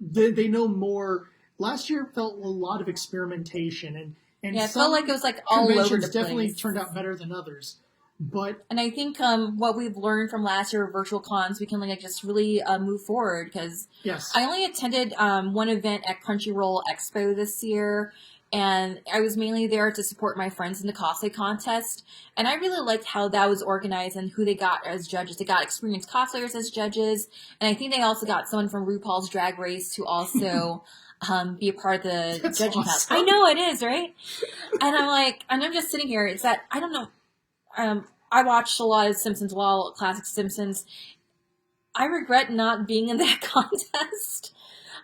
they know more. Last year felt a lot of experimentation, and it felt like it was all over the place. Definitely turned out better than others. And I think what we've learned from last year of virtual cons, we can just really move forward, because I only attended one event at Crunchyroll Expo this year, and I was mainly there to support my friends in the cosplay contest, and I really liked how that was organized and who they got as judges. They got experienced cosplayers as judges, and I think they also got someone from RuPaul's Drag Race to also be a part of the judging panel. I know, it is, right? And I'm just sitting here, it's that, I don't know, I watched a lot of Simpsons, classic Simpsons. I regret not being in that contest.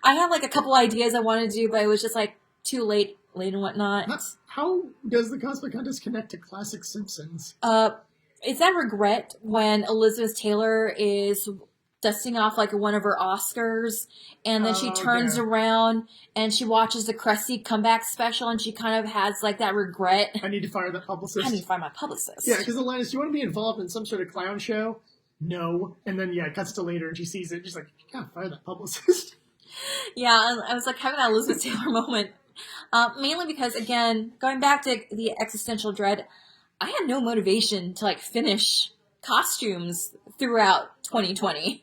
I had a couple ideas I wanted to do, but it was just too late and whatnot. How does the cosplay contest connect to classic Simpsons? It's that regret when Elizabeth Taylor is dusting off one of her Oscars, and then she turns around and she watches the Crusty comeback special, and she kind of has that regret. I need to fire that publicist. I need to fire my publicist. Yeah, because the line is, "Do you want to be involved in some sort of clown show?" No. And then it cuts to later, and she sees it. She's like, "You gotta fire that publicist." Yeah, I was having that Elizabeth Taylor moment. Mainly because, again, going back to the existential dread, I had no motivation to finish costumes throughout 2020.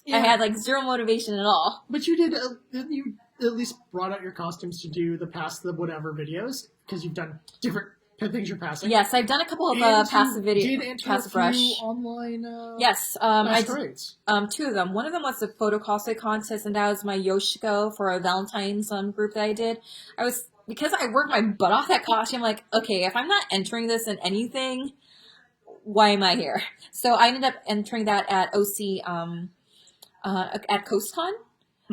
Yeah. I had zero motivation at all. But you did, you at least brought out your costumes to do the Pass the Whatever videos, because you've done different things you're passing. Yes, I've done a couple of passive videos. Did enter a few online yes, masquerades. Two of them. One of them was the photo cosplay contest, and that was my Yoshiko for a Valentine's group that I did. Because I worked my butt off that costume, okay, if I'm not entering this in anything, why am I here? So I ended up entering that at OC, at CoastCon,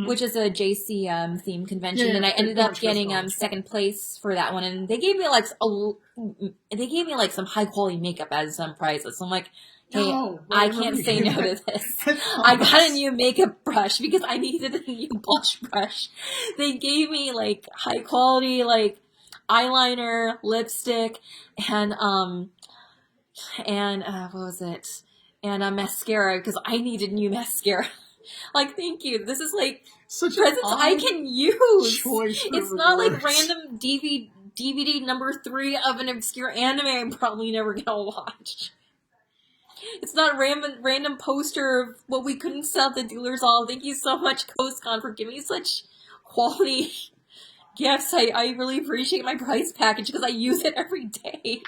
which is a JC theme convention, and I ended up getting second place for that one. And they gave me some high quality makeup as prizes. So I'm like, hey, I can't say no to this. I got a new makeup brush because I needed a new blush brush. They gave me high quality eyeliner, lipstick, and what was it? And mascara, because I needed new mascara. Like, thank you. This is like Such presents I can use. choice for It's not like rewards. random DVD number 3 of an obscure anime I'm probably never gonna watch. It's not a random poster of what we couldn't sell at the dealers hall. Thank you so much, CoastCon, for giving me such quality gifts. I really appreciate my prize package because I use it every day.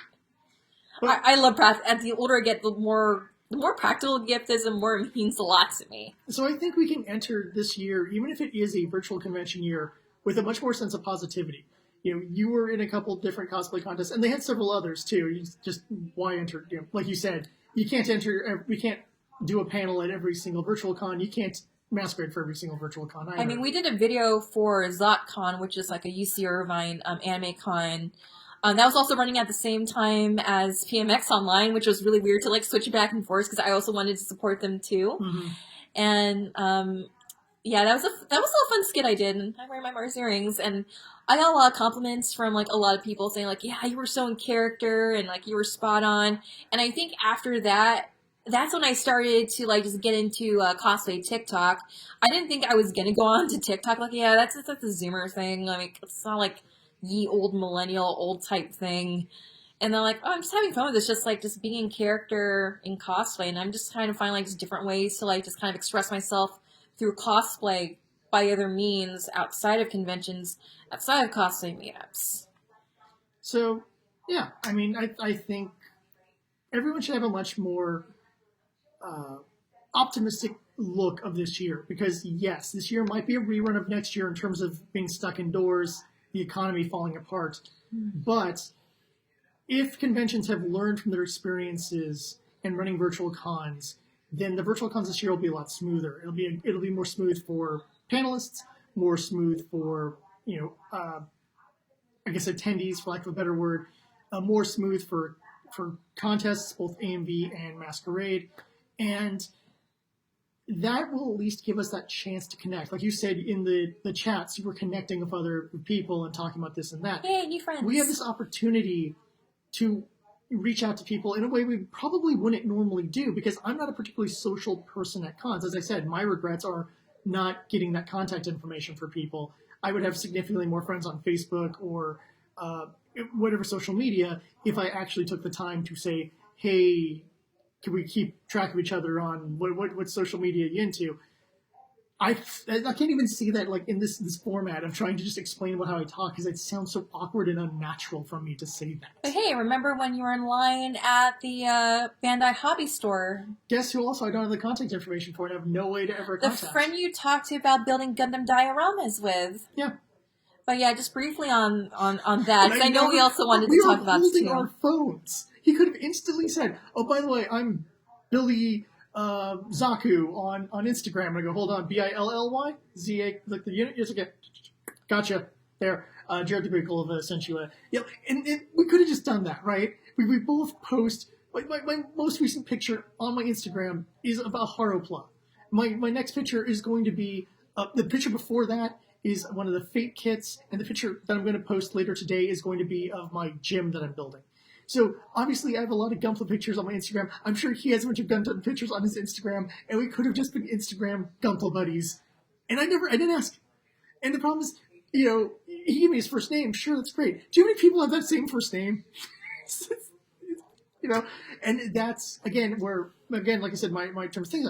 But- I love practice. As the older I get, the more practical a gift is, and more it means a lot to me. So I think we can enter this year, even if it is a virtual convention year, with a much more sense of positivity. You know, you were in a couple different cosplay contests, and they had several others too. You just why enter? You know, like you said, you can't enter. We can't do a panel at every single virtual con. You can't masquerade for every single virtual con either. I mean, we did a video for ZotCon, which is like a UC Irvine anime con. That was also running at the same time as PMX Online, which was really weird to like switch it back and forth because I also wanted to support them too. Mm-hmm. And yeah, that was a fun skit I did, and I wear my Mars earrings, and I got a lot of compliments from like a lot of people saying like, yeah, you were so in character and like you were spot on. And I think after that, that's when I started to like just get into cosplay TikTok. I didn't think I was gonna go on to TikTok. Like, yeah, that's a Zoomer thing. Like, it's not like ye old millennial old type thing. And they're like, oh, I'm just having fun with this, just being in character in cosplay. And I'm just trying to find like just different ways to like just kind of express myself through cosplay by other means outside of conventions, outside of cosplay meetups. So, yeah, I mean, I think everyone should have a much more optimistic look of this year because, yes, this year might be a rerun of next year in terms of being stuck indoors, the economy falling apart. But if conventions have learned from their experiences and running virtual cons, then the virtual cons this year will be a lot smoother. It'll be more smooth for panelists, more smooth for I guess attendees, for lack of a better word, more smooth for contests, both AMV and Masquerade, and that will at least give us that chance to connect. Like you said in the chats, you were connecting with other people and talking about this and that. Yay, new friends. We have this opportunity to reach out to people in a way we probably wouldn't normally do because I'm not a particularly social person at cons. As I said, my regrets are not getting that contact information for people. I would have significantly more friends on Facebook or whatever social media if I actually took the time to say, hey, can we keep track of each other on what social media are you into? I can't even see that like in this format of trying to just explain about how I talk because it sounds so awkward and unnatural for me to say that. But hey, remember when you were in line at the Bandai Hobby Store? Guess who also I don't have the contact information for and have no way to ever The contact. friend you talked to about building Gundam dioramas with. Yeah. But yeah, just briefly on that, because I know we also wanted to talk about We this were holding too. our phones. He could have instantly said, oh, by the way, I'm Billy Zaku on Instagram. And I go, hold on, Billy Z-A, like the unit. Yes, okay. Gotcha. There. Jared DeBrickle sent you a... Yeah, and we could have just done that, right? We both post... Like my most recent picture on my Instagram is about Haropla. My next picture is going to be... the picture before that is one of the Fate kits, and the picture that I'm going to post later today is going to be of my gym that I'm building. So, obviously, I have a lot of Gunpla pictures on my Instagram. I'm sure he has a bunch of Gundam pictures on his Instagram, and we could have just been Instagram Gunpla buddies. And I didn't ask. And the problem is, he gave me his first name. Sure, that's great. Do you know how many people have that same first name? And that's, again, like I said, my terms things.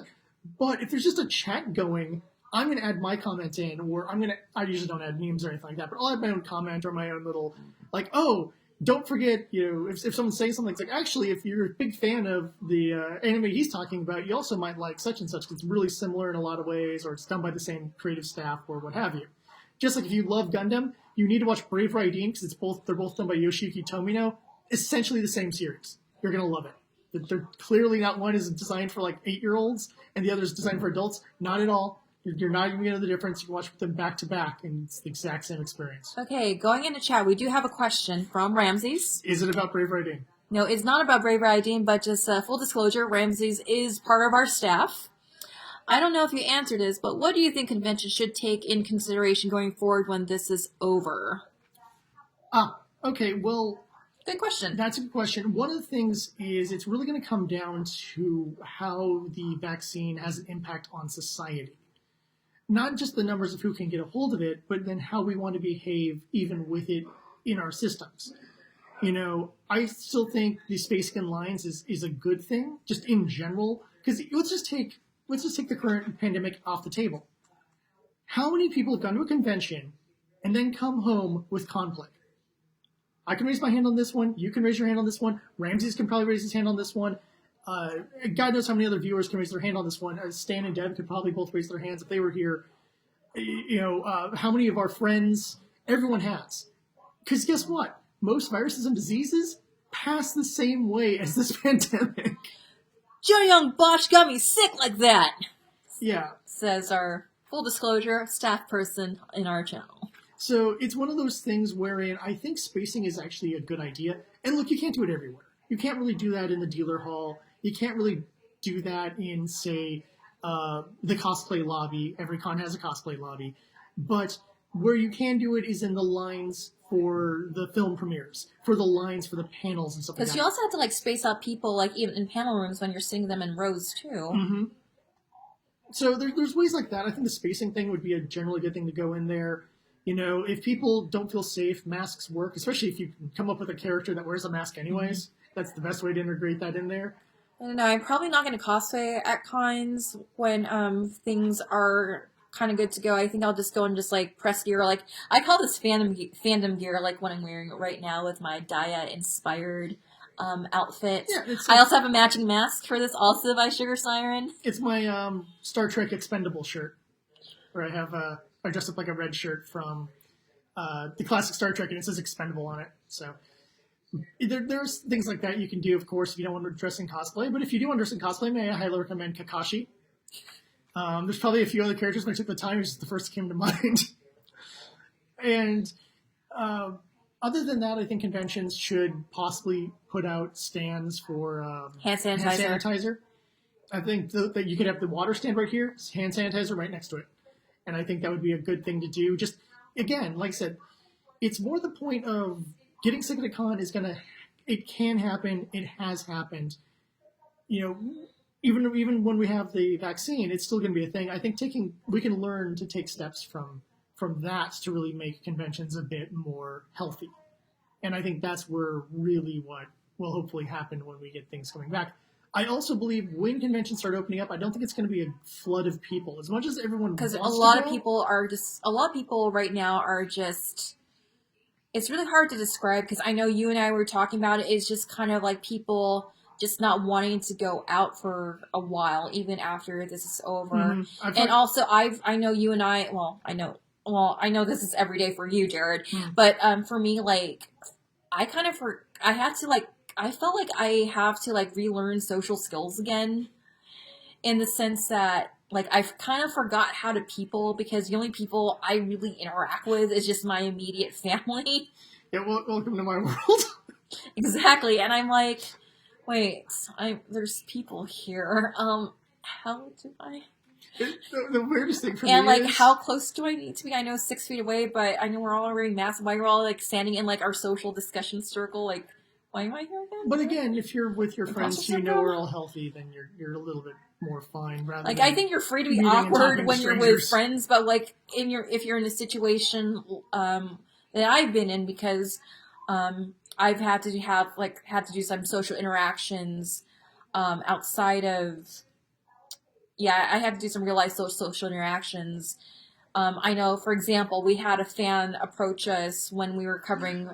But if there's just a chat going, I'm going to add my comment in, or I usually don't add memes or anything like that, but I'll add my own comment or my own little, like, oh, don't forget, if someone says something, it's like, actually, if you're a big fan of the anime he's talking about, you also might like such and such, because it's really similar in a lot of ways, or it's done by the same creative staff, or what have you. Just like if you love Gundam, you need to watch Brave Raideen, because they're both done by Yoshiyuki Tomino, essentially the same series. You're going to love it. They're clearly not, one is designed for like 8-year-olds, and the other is designed for adults. Not at all. You're not even going to know the difference. You can watch them back to back, and it's the exact same experience. Okay, going into chat, we do have a question from Ramses. Is it about Brave Raideen? No, it's not about Brave Raideen, but just full disclosure, Ramses is part of our staff. I don't know if you answered this, but what do you think conventions should take in consideration going forward when this is over? Okay, well, Good question. that's a good question. One of the things is it's really going to come down to how the vaccine has an impact on society. Not just the numbers of who can get a hold of it, but then how we want to behave even with it in our systems. I still think the spacing in lines is a good thing, just in general. Because let's just take the current pandemic off the table. How many people have gone to a convention and then come home with conflict? I can raise my hand on this one. You can raise your hand on this one. Ramses can probably raise his hand on this one. God knows how many other viewers can raise their hand on this one. Stan and Deb could probably both raise their hands if they were here. How many of our friends? Everyone has. Because guess what? Most viruses and diseases pass the same way as this pandemic. Joe Young Botch got me sick like that. Yeah. Says our full disclosure staff person in our channel. So it's one of those things wherein I think spacing is actually a good idea. And look, you can't do it everywhere. You can't really do that in the dealer hall. You can't really do that in, say, the cosplay lobby. Every con has a cosplay lobby. But where you can do it is in the lines for the film premieres, for the lines for the panels and stuff like that. Because you also have to like space out people like even in panel rooms when you're seeing them in rows too. Mm-hmm. So there's ways like that. I think the spacing thing would be a generally good thing to go in there. If people don't feel safe, masks work, especially if you can come up with a character that wears a mask anyways. Mm-hmm. That's the best way to integrate that in there. I don't know. I'm probably not going to cosplay at cons when things are kind of good to go. I think I'll just go and just like press gear. Like I call this fandom gear, like what I'm wearing right now with my Daya inspired outfit. Yeah, I also have a matching mask for this, also by Sugar Siren. It's my Star Trek Expendable shirt, where I dressed up like a red shirt from the classic Star Trek, and it says Expendable on it. So there's things like that you can do, of course, if you don't want to dress in cosplay. But if you do want to dress in cosplay, may I highly recommend Kakashi. There's probably a few other characters when I took the time. It's just the first that came to mind. And other than that, I think conventions should possibly put out stands for hand sanitizer. I think that you could have the water stand right here, hand sanitizer right next to it. And I think that would be a good thing to do. Just, again, like I said, it's more the point of getting sick at a con it can happen, it has happened. Even when we have the vaccine, it's still going to be a thing. I think we can learn to take steps from that to really make conventions a bit more healthy. And I think that's where really what will hopefully happen when we get things coming back. I also believe when conventions start opening up, I don't think it's going to be a flood of people. As much as everyone wants to go. Because a lot of people right now are just, it's really hard to describe because I know you and I were talking about it. It's just kind of like people just not wanting to go out for a while, even after this is over. Mm-hmm. And also, I know you and I know this is every day for you, Jared, but for me, like, I felt like I have to like relearn social skills again, in the sense that like I've kind of forgot how to people, because the only people I really interact with is just my immediate family. Yeah, welcome to my world. Exactly, and I'm like, wait, there's people here. How do I? The weirdest thing for me and like, how close do I need to be? I know 6 feet away, but I know we're all wearing masks. Why we're all like standing in like our social discussion circle? Like, why am I here again? But again, if you're with your friends, we're all healthy, then you're a little bit more fine. Rather like, I think you're free to be awkward when you're with friends, but like if you're in a situation that I've been in, because I've had to do some social interactions outside of. Yeah, I had to do some real life social interactions. I know, for example, we had a fan approach us when we were covering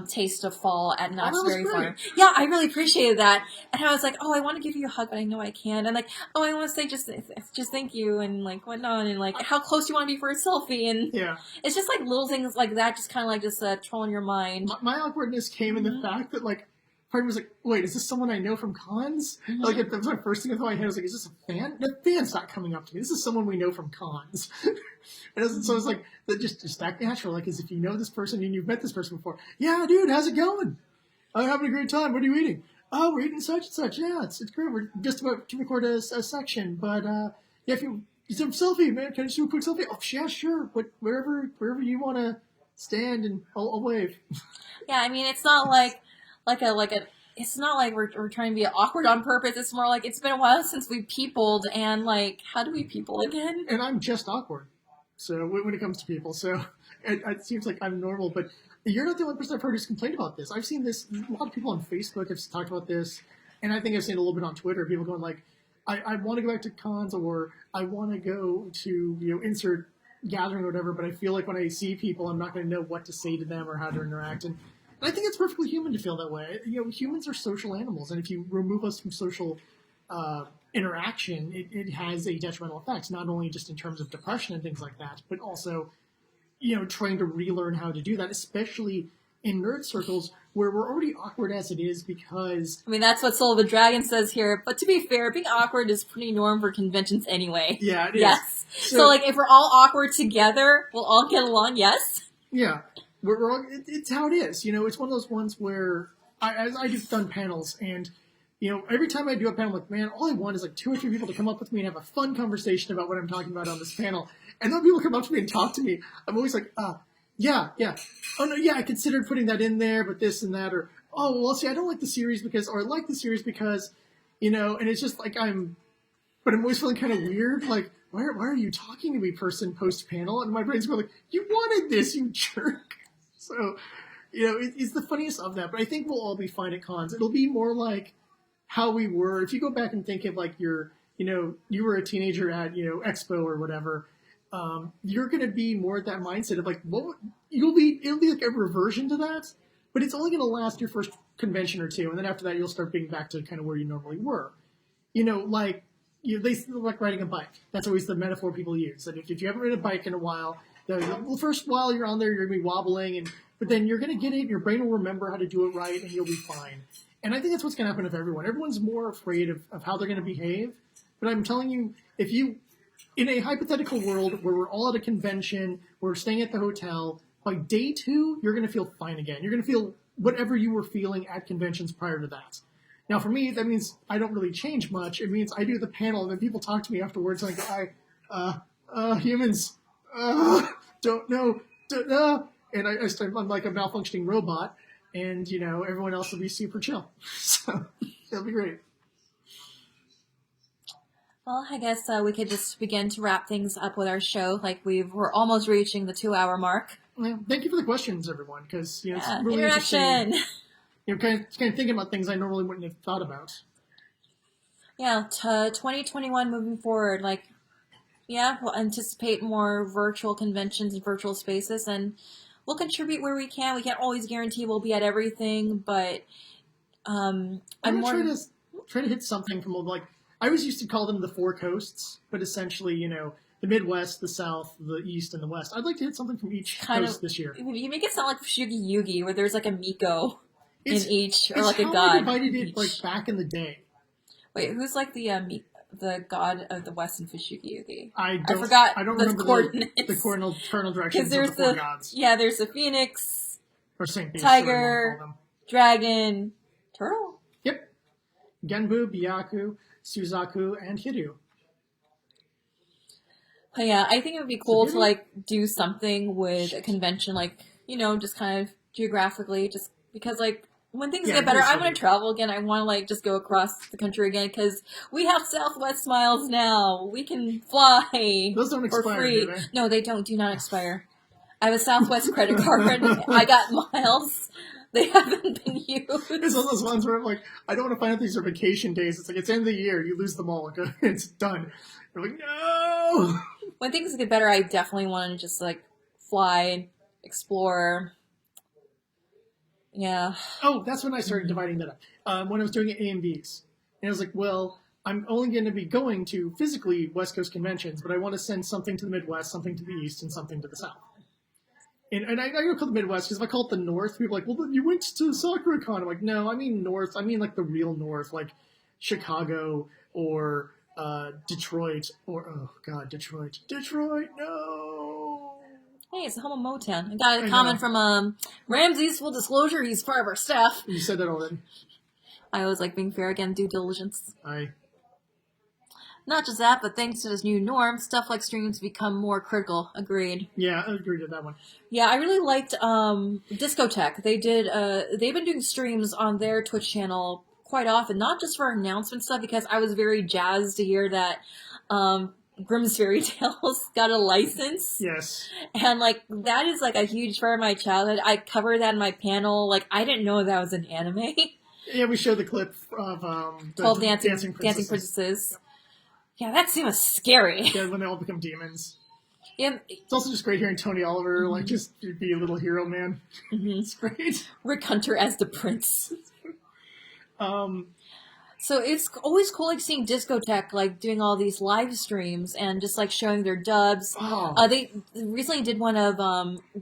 Taste of Fall at Knott's Berry Farm. Yeah, I really appreciated that. And I was like, I want to give you a hug, but I know I can't. And like, I want to say just thank you and like whatnot, and like how close you want to be for a selfie. And yeah, it's just like little things like that, just kind of like just trolling your mind. My awkwardness came in the fact that like, part of me was like, wait, is this someone I know from cons? Mm-hmm. Like, that was my first thing I thought I had. I was like, is this a fan? The fan's not coming up to me. This is someone we know from cons. So it's like, just act natural. Like, as if you know this person and you've met this person before. Yeah, dude, how's it going? I'm having a great time. What are you eating? Oh, we're eating such and such. Yeah, it's great. We're just about to record a section. But, yeah, if you, it's a selfie, man. Can I just do a quick selfie? Oh, yeah, sure. Wherever you want to stand and I'll wave. Yeah, I mean, it's not it's not like we're trying to be awkward on purpose. It's more like it's been a while since we peopled, and like, how do we people again? And I'm just awkward. So when it comes to people, so it seems like I'm normal, but you're not the only person I've heard who's complained about this. I've seen this. A lot of people on Facebook have talked about this, and I think I've seen it a little bit on Twitter. People going like, I want to go back to cons, or I want to go to insert gathering or whatever, but I feel like when I see people, I'm not going to know what to say to them or how to interact. And I think it's perfectly human to feel that way. Humans are social animals, and if you remove us from social interaction, it has a detrimental effect, not only just in terms of depression and things like that, but also, trying to relearn how to do that, especially in nerd circles where we're already awkward as it is because... I mean, that's what Soul of the Dragon says here, but to be fair, being awkward is pretty norm for conventions anyway. Yeah, it is. Yes. So, like, if we're all awkward together, we'll all get along, yes? Yeah. We're all, it's how it is. It's one of those ones where I've done panels, and every time I do a panel, I'm like, man, all I want is like 2 or 3 people to come up with me and have a fun conversation about what I'm talking about on this panel. And then people come up to me and talk to me. I'm always like, yeah. Oh no, yeah, I considered putting that in there, but this and that, or well, see, I don't like the series because, or I like the series because, and it's just like but I'm always feeling kind of weird, like, why are you talking to me, person, post panel? And my brain's going like, you wanted this, you jerk. So, it's the funniest of that, but I think we'll all be fine at cons. It'll be more like how we were. If you go back and think of like you were a teenager at, Expo or whatever, you're going to be more at that mindset of like, it'll be like a reversion to that, but it's only going to last your first convention or two. And then after that, you'll start being back to kind of where you normally were. They like riding a bike. That's always the metaphor people use. That if you haven't ridden a bike in a while, the first while you're on there, you're going to be wobbling, but then you're going to get it, your brain will remember how to do it right, and you'll be fine. And I think that's what's going to happen with everyone. Everyone's more afraid of how they're going to behave. But I'm telling you, in a hypothetical world where we're all at a convention, we're staying at the hotel, by day 2, you're going to feel fine again. You're going to feel whatever you were feeling at conventions prior to that. Now, for me, that means I don't really change much. It means I do the panel, and then people talk to me afterwards, and I go, humans, don't know. And I'm like a malfunctioning robot, and, everyone else will be super chill. So, it'll be great. Well, I guess we could just begin to wrap things up with our show. Like, we're almost reaching the 2-hour mark. Yeah, thank you for the questions, everyone, because, it's really interaction. interesting. Kind of thinking about things I normally wouldn't have thought about. Yeah, 2021 moving forward, like, yeah, we'll anticipate more virtual conventions and virtual spaces, and we'll contribute where we can. We can't always guarantee we'll be at everything, but I'm going to try to hit something from, like, I always used to call them the 4 coasts, but essentially, the Midwest, the South, the East, and the West. I'd like to hit something from each coast this year. You make it sound like Fushigi Yugi, where there's like a Miko in each, or like a god. I divided it like back in the day. Wait, who's like the god of the West in Fushigi Yugi? I forgot. I don't the remember coordinates. the cardinal directions of the 4 gods. Yeah, there's the phoenix, or Saint Beast, tiger, dragon, turtle. Yep, Genbu, Byaku, Suzaku, and Hiryu. But yeah, I think it would be cool to like do something with a convention, like, just kind of geographically, just because like when things get better, I want to travel again. I want to like just go across the country again because we have Southwest miles now. We can fly. Those don't expire, free. do they? No, they don't. Do not expire. I have a Southwest credit card. I got miles. They haven't been used. It's one of those ones where I'm like, I don't want to find out these are vacation days. It's like, it's end of the year. You lose them all. It's done. You're like, no! When things get better, I definitely want to just, like, fly, explore. Yeah. Oh, that's when I started dividing that up. When I was doing A and Bs. And I was like, well, I'm only going to be going to physically West Coast conventions, but I want to send something to the Midwest, something to the East, and something to the South. And I don't call it the Midwest, because if I call it the North, people are like, well, you went to SakuraCon. I'm like, no, I mean North. I mean, like, the real North, like Chicago or Detroit or, oh, God, Detroit. Detroit, no! Hey, it's the home of Motown. I got a comment from Ramsey's. Full disclosure, he's part of our staff. You said that already. I was, like, being fair again, due diligence. Not just that, but thanks to this new norm, stuff like streams become more critical. Agreed. Yeah, I agree with that one. Yeah, I really liked Discotech. They've been doing streams on their Twitch channel quite often, not just for announcement stuff, because I was very jazzed to hear that Grimm's Fairy Tales got a license. Yes. And like that is like a huge part of my childhood. I covered that in my panel. Like I didn't know that was an anime. Yeah, we showed the clip of 12 Dancing Princesses. Yeah, that seems scary. Yeah, when they all become demons. Yeah. It's also just great hearing Tony Oliver, like, just be a little hero man. Mm-hmm. It's great. Rick Hunter as the prince. So it's always cool, like, seeing Discotech, like, doing all these live streams and just, like, showing their dubs. Oh. They recently did one of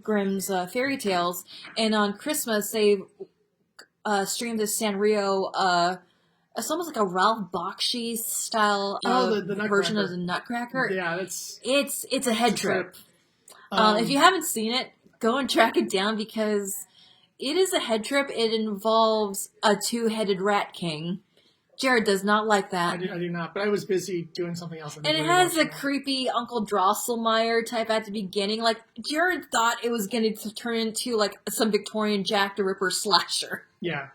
Grimm's Fairy Tales, and on Christmas they streamed this Sanrio. It's almost like a Ralph Bakshi style the version of the Nutcracker. Yeah, it's a head trip. If you haven't seen it, go and track it down because it is a head trip. It involves a two-headed rat king. Jared does not like that. I do not, but I was busy doing something else. And it has a creepy Uncle Drosselmeyer type at the beginning. Like, Jared thought it was going to turn into, like, some Victorian Jack the Ripper slasher. Yeah.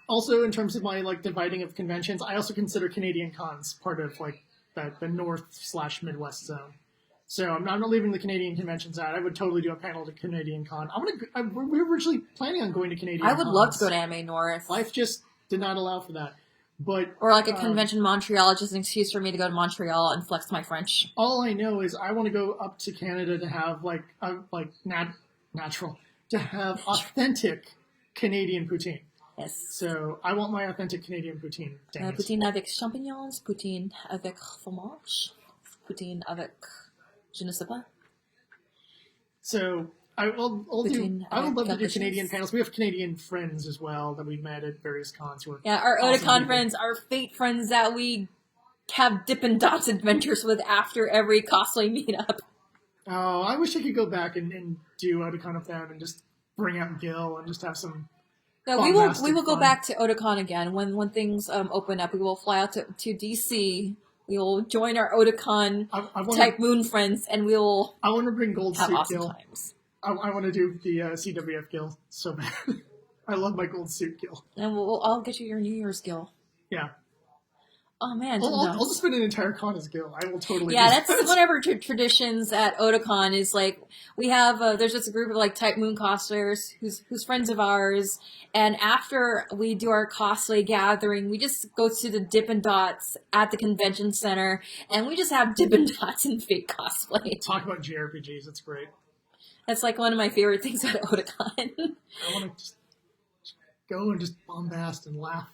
Also, in terms of my, like, dividing of conventions, I also consider Canadian cons part of, like, the North/Midwest zone. So I'm not leaving the Canadian conventions out. I would totally do a panel to Canadian con. We were originally planning on going to Canadian I would cons. love to go to Anime North. Life just did not allow for that. Or like a convention in Montreal, just an excuse for me to go to Montreal and flex my French. All I know is I want to go up to Canada to have natural, to have authentic Canadian poutine. Yes. So I want my authentic Canadian poutine. Poutine avec champignons, poutine avec fromage, poutine avec je ne sais pas. So I would love to do Canadian panels. We have Canadian friends as well that we've met at various cons. Yeah, our Otakon friends, our fate friends that we have Dippin' Dots adventures with after every cosplay meetup. Oh, I wish I could go back and do Otakon with them and just bring out Gil and just have some. No, we will go back to Otakon again when things open up. We will fly out to DC. We will join our Otakon type moon friends, and we will. I want to bring Gold have Suit awesome Gil. Times. I want to do the CWF Gil so bad. I love my Gold Suit Gil. And I'll get you your New Year's Gil. Yeah. Oh man, I'll just spend an entire con as Gil. I will totally. Yeah, do that's that. one of our traditions at Otakon. Is like we have there's just a group of like Type Moon cosplayers who's friends of ours, and after we do our cosplay gathering, we just go to the Dippin' Dots at the convention center, and we just have Dippin' Dots and fake cosplay. Talk about JRPGs. It's great. That's like one of my favorite things about Otakon. I want to just go and just bombast and laugh.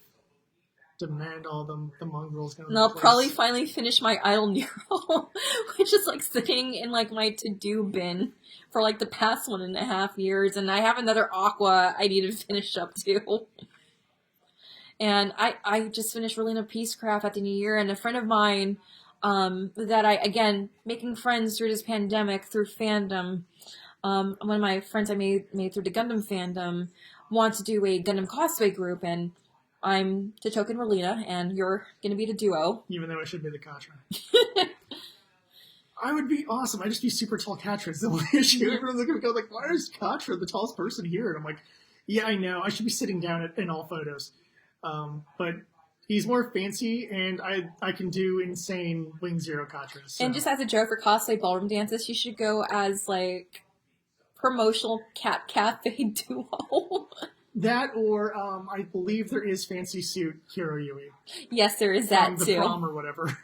Demand all the mongrels go. And I'll probably finally finish my Idol Nero, which is like sitting in like my to-do bin for like the past 1.5 years, and I have another Aqua I need to finish up too. And I just finished Relina Peacecraft at the new year, and a friend of mine that I, again, making friends through this pandemic, through fandom, one of my friends I made through the Gundam fandom wants to do a Gundam cosplay group, and I'm the token Relina, and you're going to be the duo. Even though I should be the Katra. I would be awesome. I'd just be super tall Katra. It's the only issue. Everyone's going to go like, why is Katra the tallest person here? And I'm like, yeah, I know. I should be sitting down in all photos. But he's more fancy, and I can do insane Wing Zero Katras. So. And just as a joke for cosplay ballroom dances, you should go as, like, promotional cat cafe duo. That or I believe there is fancy suit Hiro Yui. Yes, there is that too. The prom or whatever.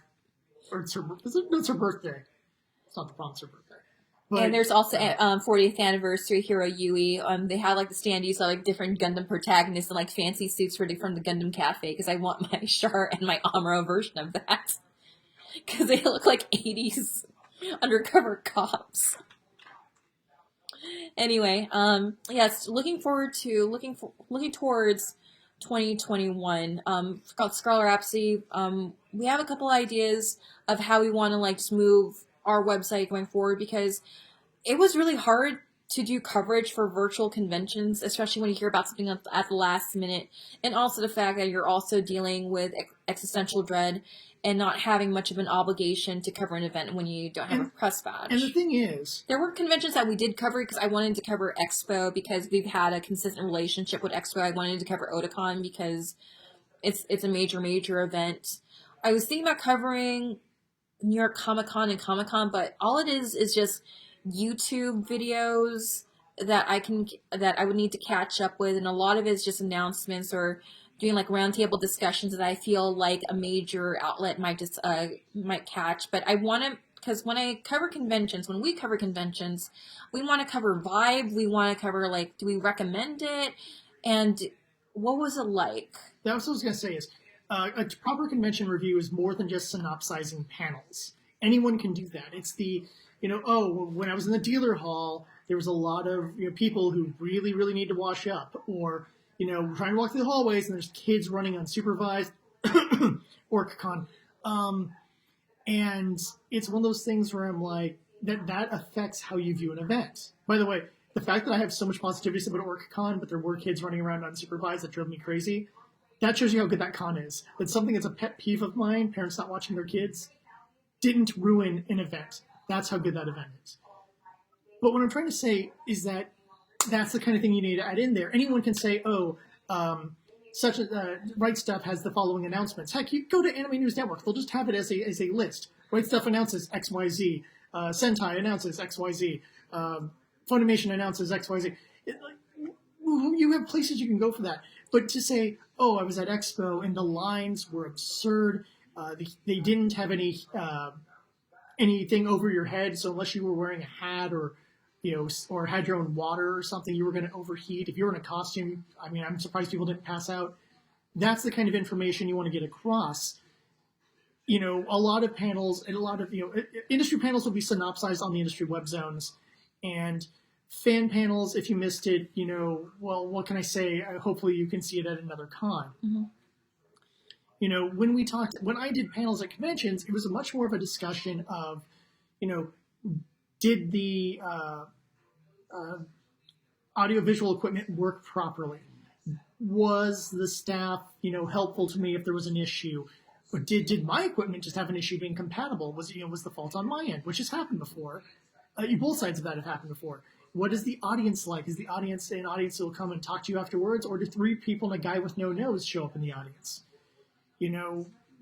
Or it's her birthday. It's not the prom, it's her birthday. But, and there's also 40th anniversary Hiro Yui. They had like the standees of like different Gundam protagonists and like fancy suits from the Gundam Cafe because I want my Char and my Amuro version of that because they look like 80s undercover cops. Anyway, yes, looking towards 2021. Called Scarlet Rhapsody. We have a couple ideas of how we want to like just move our website going forward because it was really hard to do coverage for virtual conventions, especially when you hear about something at the last minute, and also the fact that you're also dealing with existential dread and not having much of an obligation to cover an event when you don't have a press badge. And the thing is, there were conventions that we did cover because I wanted to cover Expo because we've had a consistent relationship with Expo. I wanted to cover Otakon because it's a major event. I was thinking about covering New York Comic Con and Comic Con, but all it is just YouTube videos that I would need to catch up with, and a lot of it is just announcements or doing like roundtable discussions that I feel like a major outlet might catch. But I want to, because when we cover conventions, we want to cover vibe. We want to cover like, do we recommend it, and what was it like? That's what I was going to say is a proper convention review is more than just synopsizing panels. Anyone can do that. It's the, when I was in the dealer hall, there was a lot of people who really, really need to wash up, or trying to walk through the hallways and there's kids running unsupervised, OrcCon. And it's one of those things where I'm like, that affects how you view an event. By the way, the fact that I have so much positivity about OrcCon, but there were kids running around unsupervised that drove me crazy, that shows you how good that con is. That's something that's a pet peeve of mine, parents not watching their kids, didn't ruin an event. That's how good that event is. But what I'm trying to say is that that's the kind of thing you need to add in there. Anyone can say, Right Stuff has the following announcements. Heck, you go to Anime News Network. They'll just have it as a list. Right Stuff announces XYZ. Sentai announces XYZ. Funimation announces XYZ. You have places you can go for that. But to say, I was at Expo and the lines were absurd. They didn't have anything over your head, so unless you were wearing a hat or had your own water or something, you were going to overheat. If you were in a costume, I'm surprised people didn't pass out. That's the kind of information you want to get across. A lot of panels and a lot of, industry panels will be synopsized on the industry web zones, and fan panels, if you missed it, what can I say? Hopefully you can see it at another con. Mm-hmm. When I did panels at conventions, it was much more of a discussion of, did the audiovisual equipment work properly? Was the staff, helpful to me if there was an issue? Or did my equipment just have an issue being compatible? Was the fault on my end, which has happened before? Both sides of that have happened before. What is the audience like? Is the audience an audience who will come and talk to you afterwards, or do 3 people and a guy with no nose show up in the audience?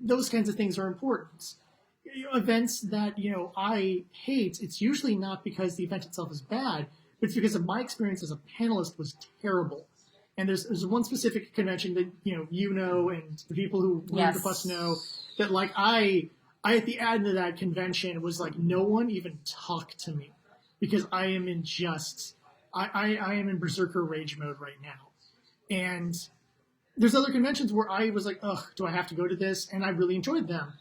Those kinds of things are important. Events that, I hate, it's usually not because the event itself is bad, but it's because of my experience as a panelist was terrible. And there's one specific convention that, and the people who learn the bus know that, like, I at the end of that convention was like, no one even talked to me because I am in I am in berserker rage mode right now. And there's other conventions where I was like, ugh, do I have to go to this? And I really enjoyed them.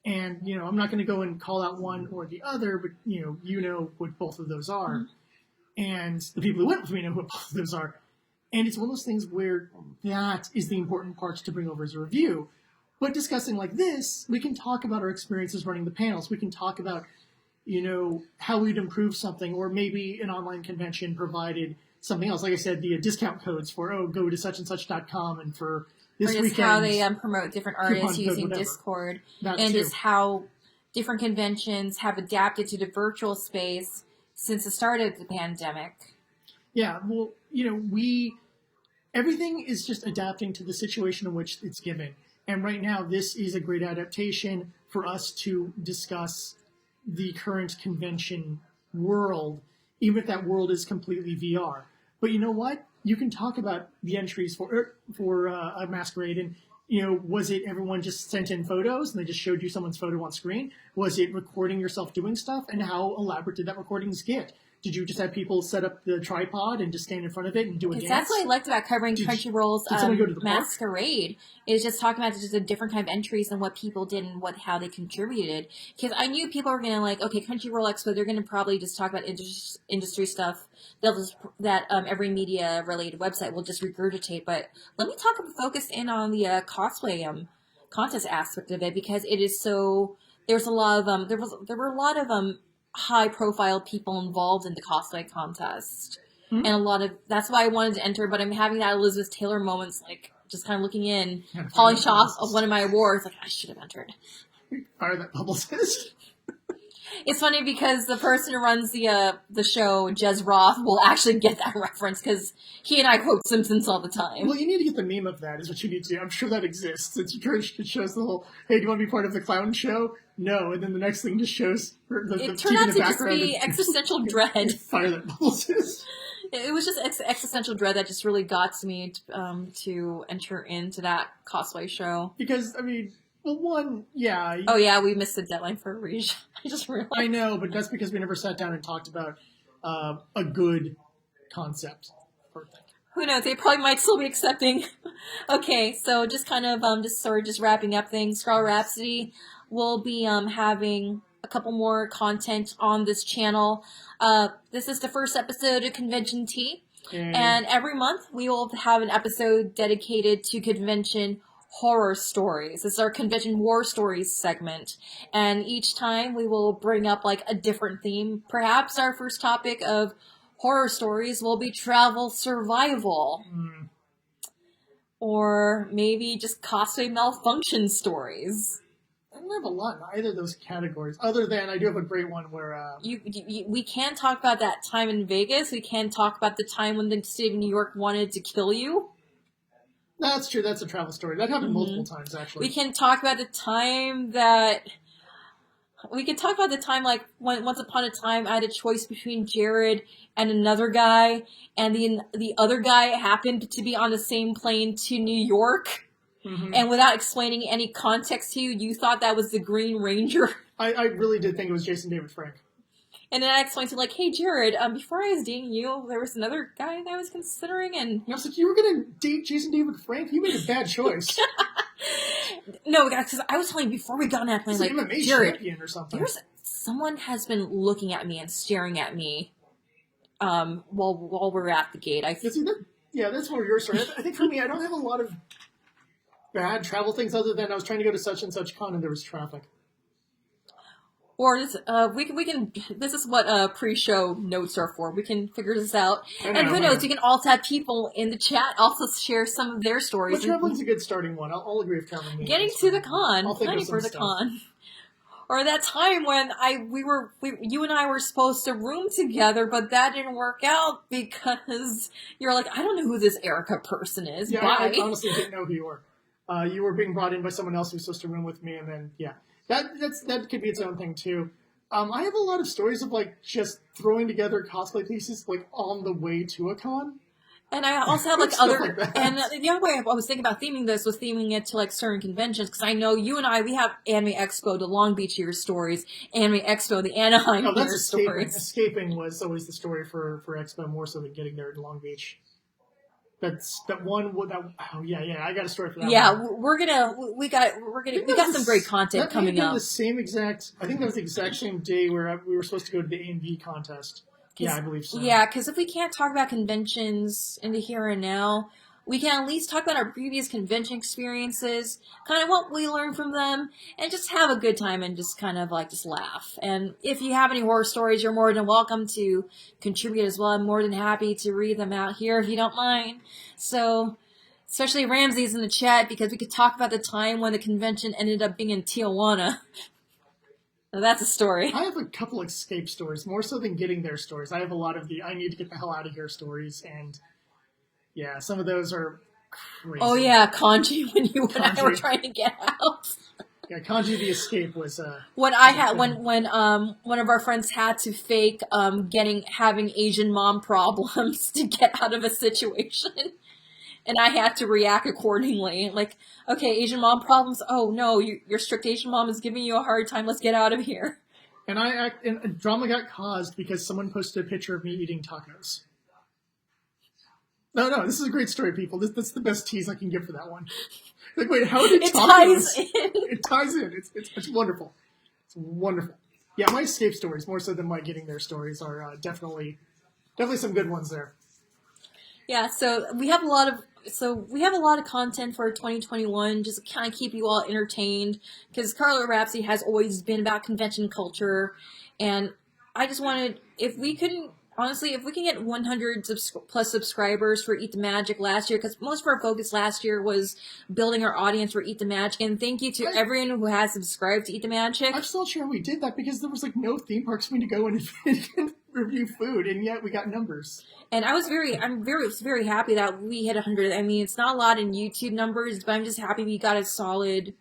And, I'm not going to go and call out one or the other, but, what both of those are. Mm-hmm. And the people who went with me know what both of those are. And it's one of those things where that is the important parts to bring over as a review. But discussing like this, we can talk about our experiences running the panels. We can talk about, how we'd improve something, or maybe an online convention provided something else. Like I said, the discount codes for, go to suchandsuch.com and for this weekend. Or just how they promote different artists using Discord. And just how different conventions have adapted to the virtual space since the start of the pandemic. Yeah, well, everything is just adapting to the situation in which it's given. And right now, this is a great adaptation for us to discuss the current convention world, even if that world is completely VR. But you know what? You can talk about the entries for a masquerade, and was it everyone just sent in photos and they just showed you someone's photo on screen? Was it recording yourself doing stuff, and how elaborate did that recordings get? Did you just have people set up the tripod and just stand in front of it and do a dance? That's what I liked about covering Crunchyroll's Masquerade. Is just talking about just a different kind of entries and what people did and how they contributed. Because I knew people were going to okay, Crunchyroll Expo, they're going to probably just talk about industry stuff that every media related website will just regurgitate. But let me focus in on the cosplay contest aspect of it, because it is so. There's a lot of there were a lot of high profile people involved in the cosplay contest. Mhm. And that's why I wanted to enter, but I'm having that Elizabeth Taylor moments, like, just kind of looking in, Yeah, polishing off of one of my awards, like, I should have entered. Fire that publicist. It's funny because the person who runs the show, Jez Roth, will actually get that reference because he and I quote Simpsons all the time. Well, you need to get the meme of that, is what you need to do. I'm sure that exists. It shows the whole, hey, do you want to be part of the clown show? No. And then the next thing just shows the It TV turned in out the to just background. be existential dread. Fire that publicist. It was just existential dread that just really got to me to enter into that cosplay show. Because, I mean, well, one, yeah. Oh yeah, we missed the deadline for Rouge. I just realized. I know, but that's because we never sat down and talked about a good concept for thing. Who knows? They probably might still be accepting. Okay, so just kind of just wrapping up things. Scarlet Rhapsody will be having a couple more content on this channel. This is the first episode of Convention Tea, and every month we will have an episode dedicated to convention horror stories. This is our convention war stories segment, and each time we will bring up like a different theme. Perhaps our first topic of horror stories will be travel survival, or maybe just cosplay malfunction stories. I don't have a lot in either of those categories, other than I do have a great one where... We can talk about that time in Vegas. We can talk about the time when the state of New York wanted to kill you. That's true. That's a travel story. That happened multiple times, actually. We can talk about the time that... We could talk about the time, like, when once upon a time I had a choice between Jared and another guy, and the other guy happened to be on the same plane to New York. Mm-hmm. And without explaining any context to you, you thought that was the Green Ranger. I really did think it was Jason David Frank. And then I explained to him, like, hey, Jared, before I was dating you, there was another guy that I was considering, and... I was like, you were going to date Jason David Frank? You made a bad choice. No, because I was telling you before we got on that plane, like, MMA Jared, champion or something. Someone has been looking at me and staring at me while we're at the gate. That's one of your stories. I think for me, I don't have a lot of bad travel things other than I was trying to go to such and such con and there was traffic. Or this, we can. This is what pre-show notes are for. We can figure this out, and who knows? We can also have people in the chat also share some of their stories. But traveling's a good starting one. I'll agree with traveling. Getting to the con, planning for the con, or that time when you and I were supposed to room together, but that didn't work out because you're like, I don't know who this Erica person is. Yeah, Bye. I honestly didn't know who you were. You were being brought in by someone else who was supposed to room with me, and then That could be its own thing too. I have a lot of stories of like just throwing together cosplay pieces like on the way to a con. And I also have like other, like and the other way I was thinking about theming this was theming it to like certain conventions, because I know you and I, we have Anime Expo, the Long Beach Year stories, Anime Expo, the Anaheim Year stories. Escaping was always the story for Expo, more so than getting there in Long Beach. That's that one. I got a story for that. Yeah, one. we got some great content coming up. The same exact. I think that was the exact same day where we were supposed to go to the A&V contest. Yeah, I believe so. Yeah, because if we can't talk about conventions in the here and now, we can at least talk about our previous convention experiences, kind of what we learned from them, and just have a good time and just kind of like just laugh. And if you have any horror stories, you're more than welcome to contribute as well. I'm more than happy to read them out here if you don't mind. So, especially Ramsey's in the chat, because we could talk about the time when the convention ended up being in Tijuana. Now that's a story. I have a couple escape stories, more so than getting there stories. I have a lot of the I need to get the hell out of here stories, and yeah, some of those are crazy. Oh yeah, Kanji, when you and I were trying to get out. Yeah, Kanji the escape was when I had when one of our friends had to fake having Asian mom problems to get out of a situation. And I had to react accordingly. Like, okay, Asian mom problems. Oh no, your strict Asian mom is giving you a hard time. Let's get out of here. And drama got caused because someone posted a picture of me eating tacos. No, this is a great story, people. That's the best tease I can give for that one. Like, wait, how did tacos? It ties in. It's wonderful. It's wonderful. Yeah, my escape stories, more so than my getting there stories, are definitely some good ones there. Yeah, so we have a lot of content for 2021, just to kind of keep you all entertained, because Scarlet Rhapsody has always been about convention culture, and I just wanted, if we can get 100 plus subscribers for Eat the Magic last year, because most of our focus last year was building our audience for Eat the Magic, and thank you to everyone who has subscribed to Eat the Magic. I'm still sure we did that because there was like no theme parks for me to go and review food, and yet we got numbers. And I'm very happy that we hit 100. I mean, it's not a lot in YouTube numbers, but I'm just happy we got a solid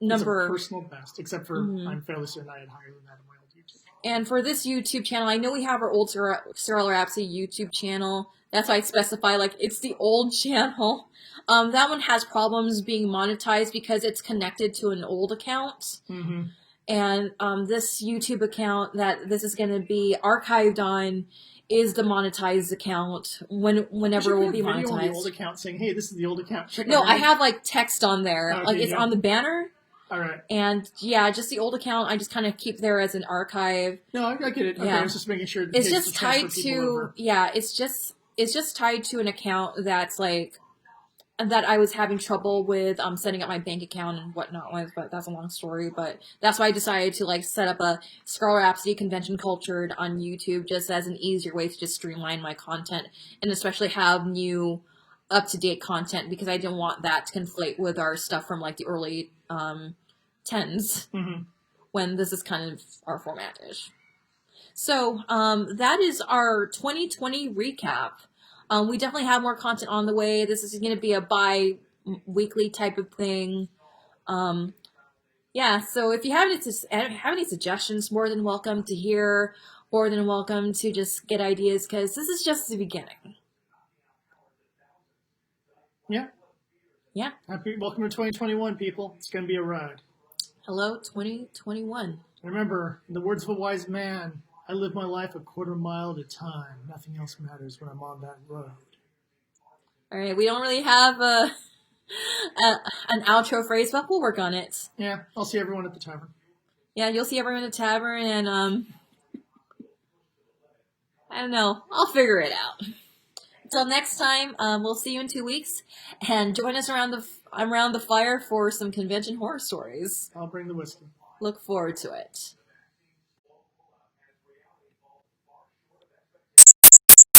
number. It's a personal best, except for I'm fairly certain I had higher than that in my old YouTube. And for this YouTube channel, I know we have our old Sterile Rhapsody YouTube channel. That's why I specify, like, it's the old channel. That one has problems being monetized because it's connected to an old account. Mm-hmm. And this YouTube account that this is going to be archived on is the monetized account whenever it will be monetized. On the old account saying, "Hey, this is the old account." Check I have like text on there, okay, like it's on the banner. All right. And yeah, just the old account, I just kind of keep there as an archive. No, I get it. Okay, yeah. I was just making sure. It's just tied to it's just tied to an account that's like that I was having trouble with setting up my bank account and whatnot with, but that's a long story. But that's why I decided to like set up a Scarlet Rhapsody Convention Cultured on YouTube just as an easier way to just streamline my content and especially have new up-to-date content because I didn't want that to conflate with our stuff from like the early 10s when this is kind of our format-ish. So that is our 2020 recap. We definitely have more content on the way. This is going to be a bi-weekly type of thing. Yeah, so if you have any suggestions, more than welcome to hear, more than welcome to just get ideas, because this is just the beginning. Yeah. Yeah. Welcome to 2021, people. It's going to be a ride. Hello, 2021. Remember, in the words of a wise man, I live my life a quarter mile at a time. Nothing else matters when I'm on that road. All right, we don't really have an outro phrase, but we'll work on it. Yeah, I'll see everyone at the tavern. Yeah, you'll see everyone at the tavern, and I don't know. I'll figure it out. Until next time, we'll see you in 2 weeks, and join us around the fire for some convention horror stories. I'll bring the whiskey. Look forward to it.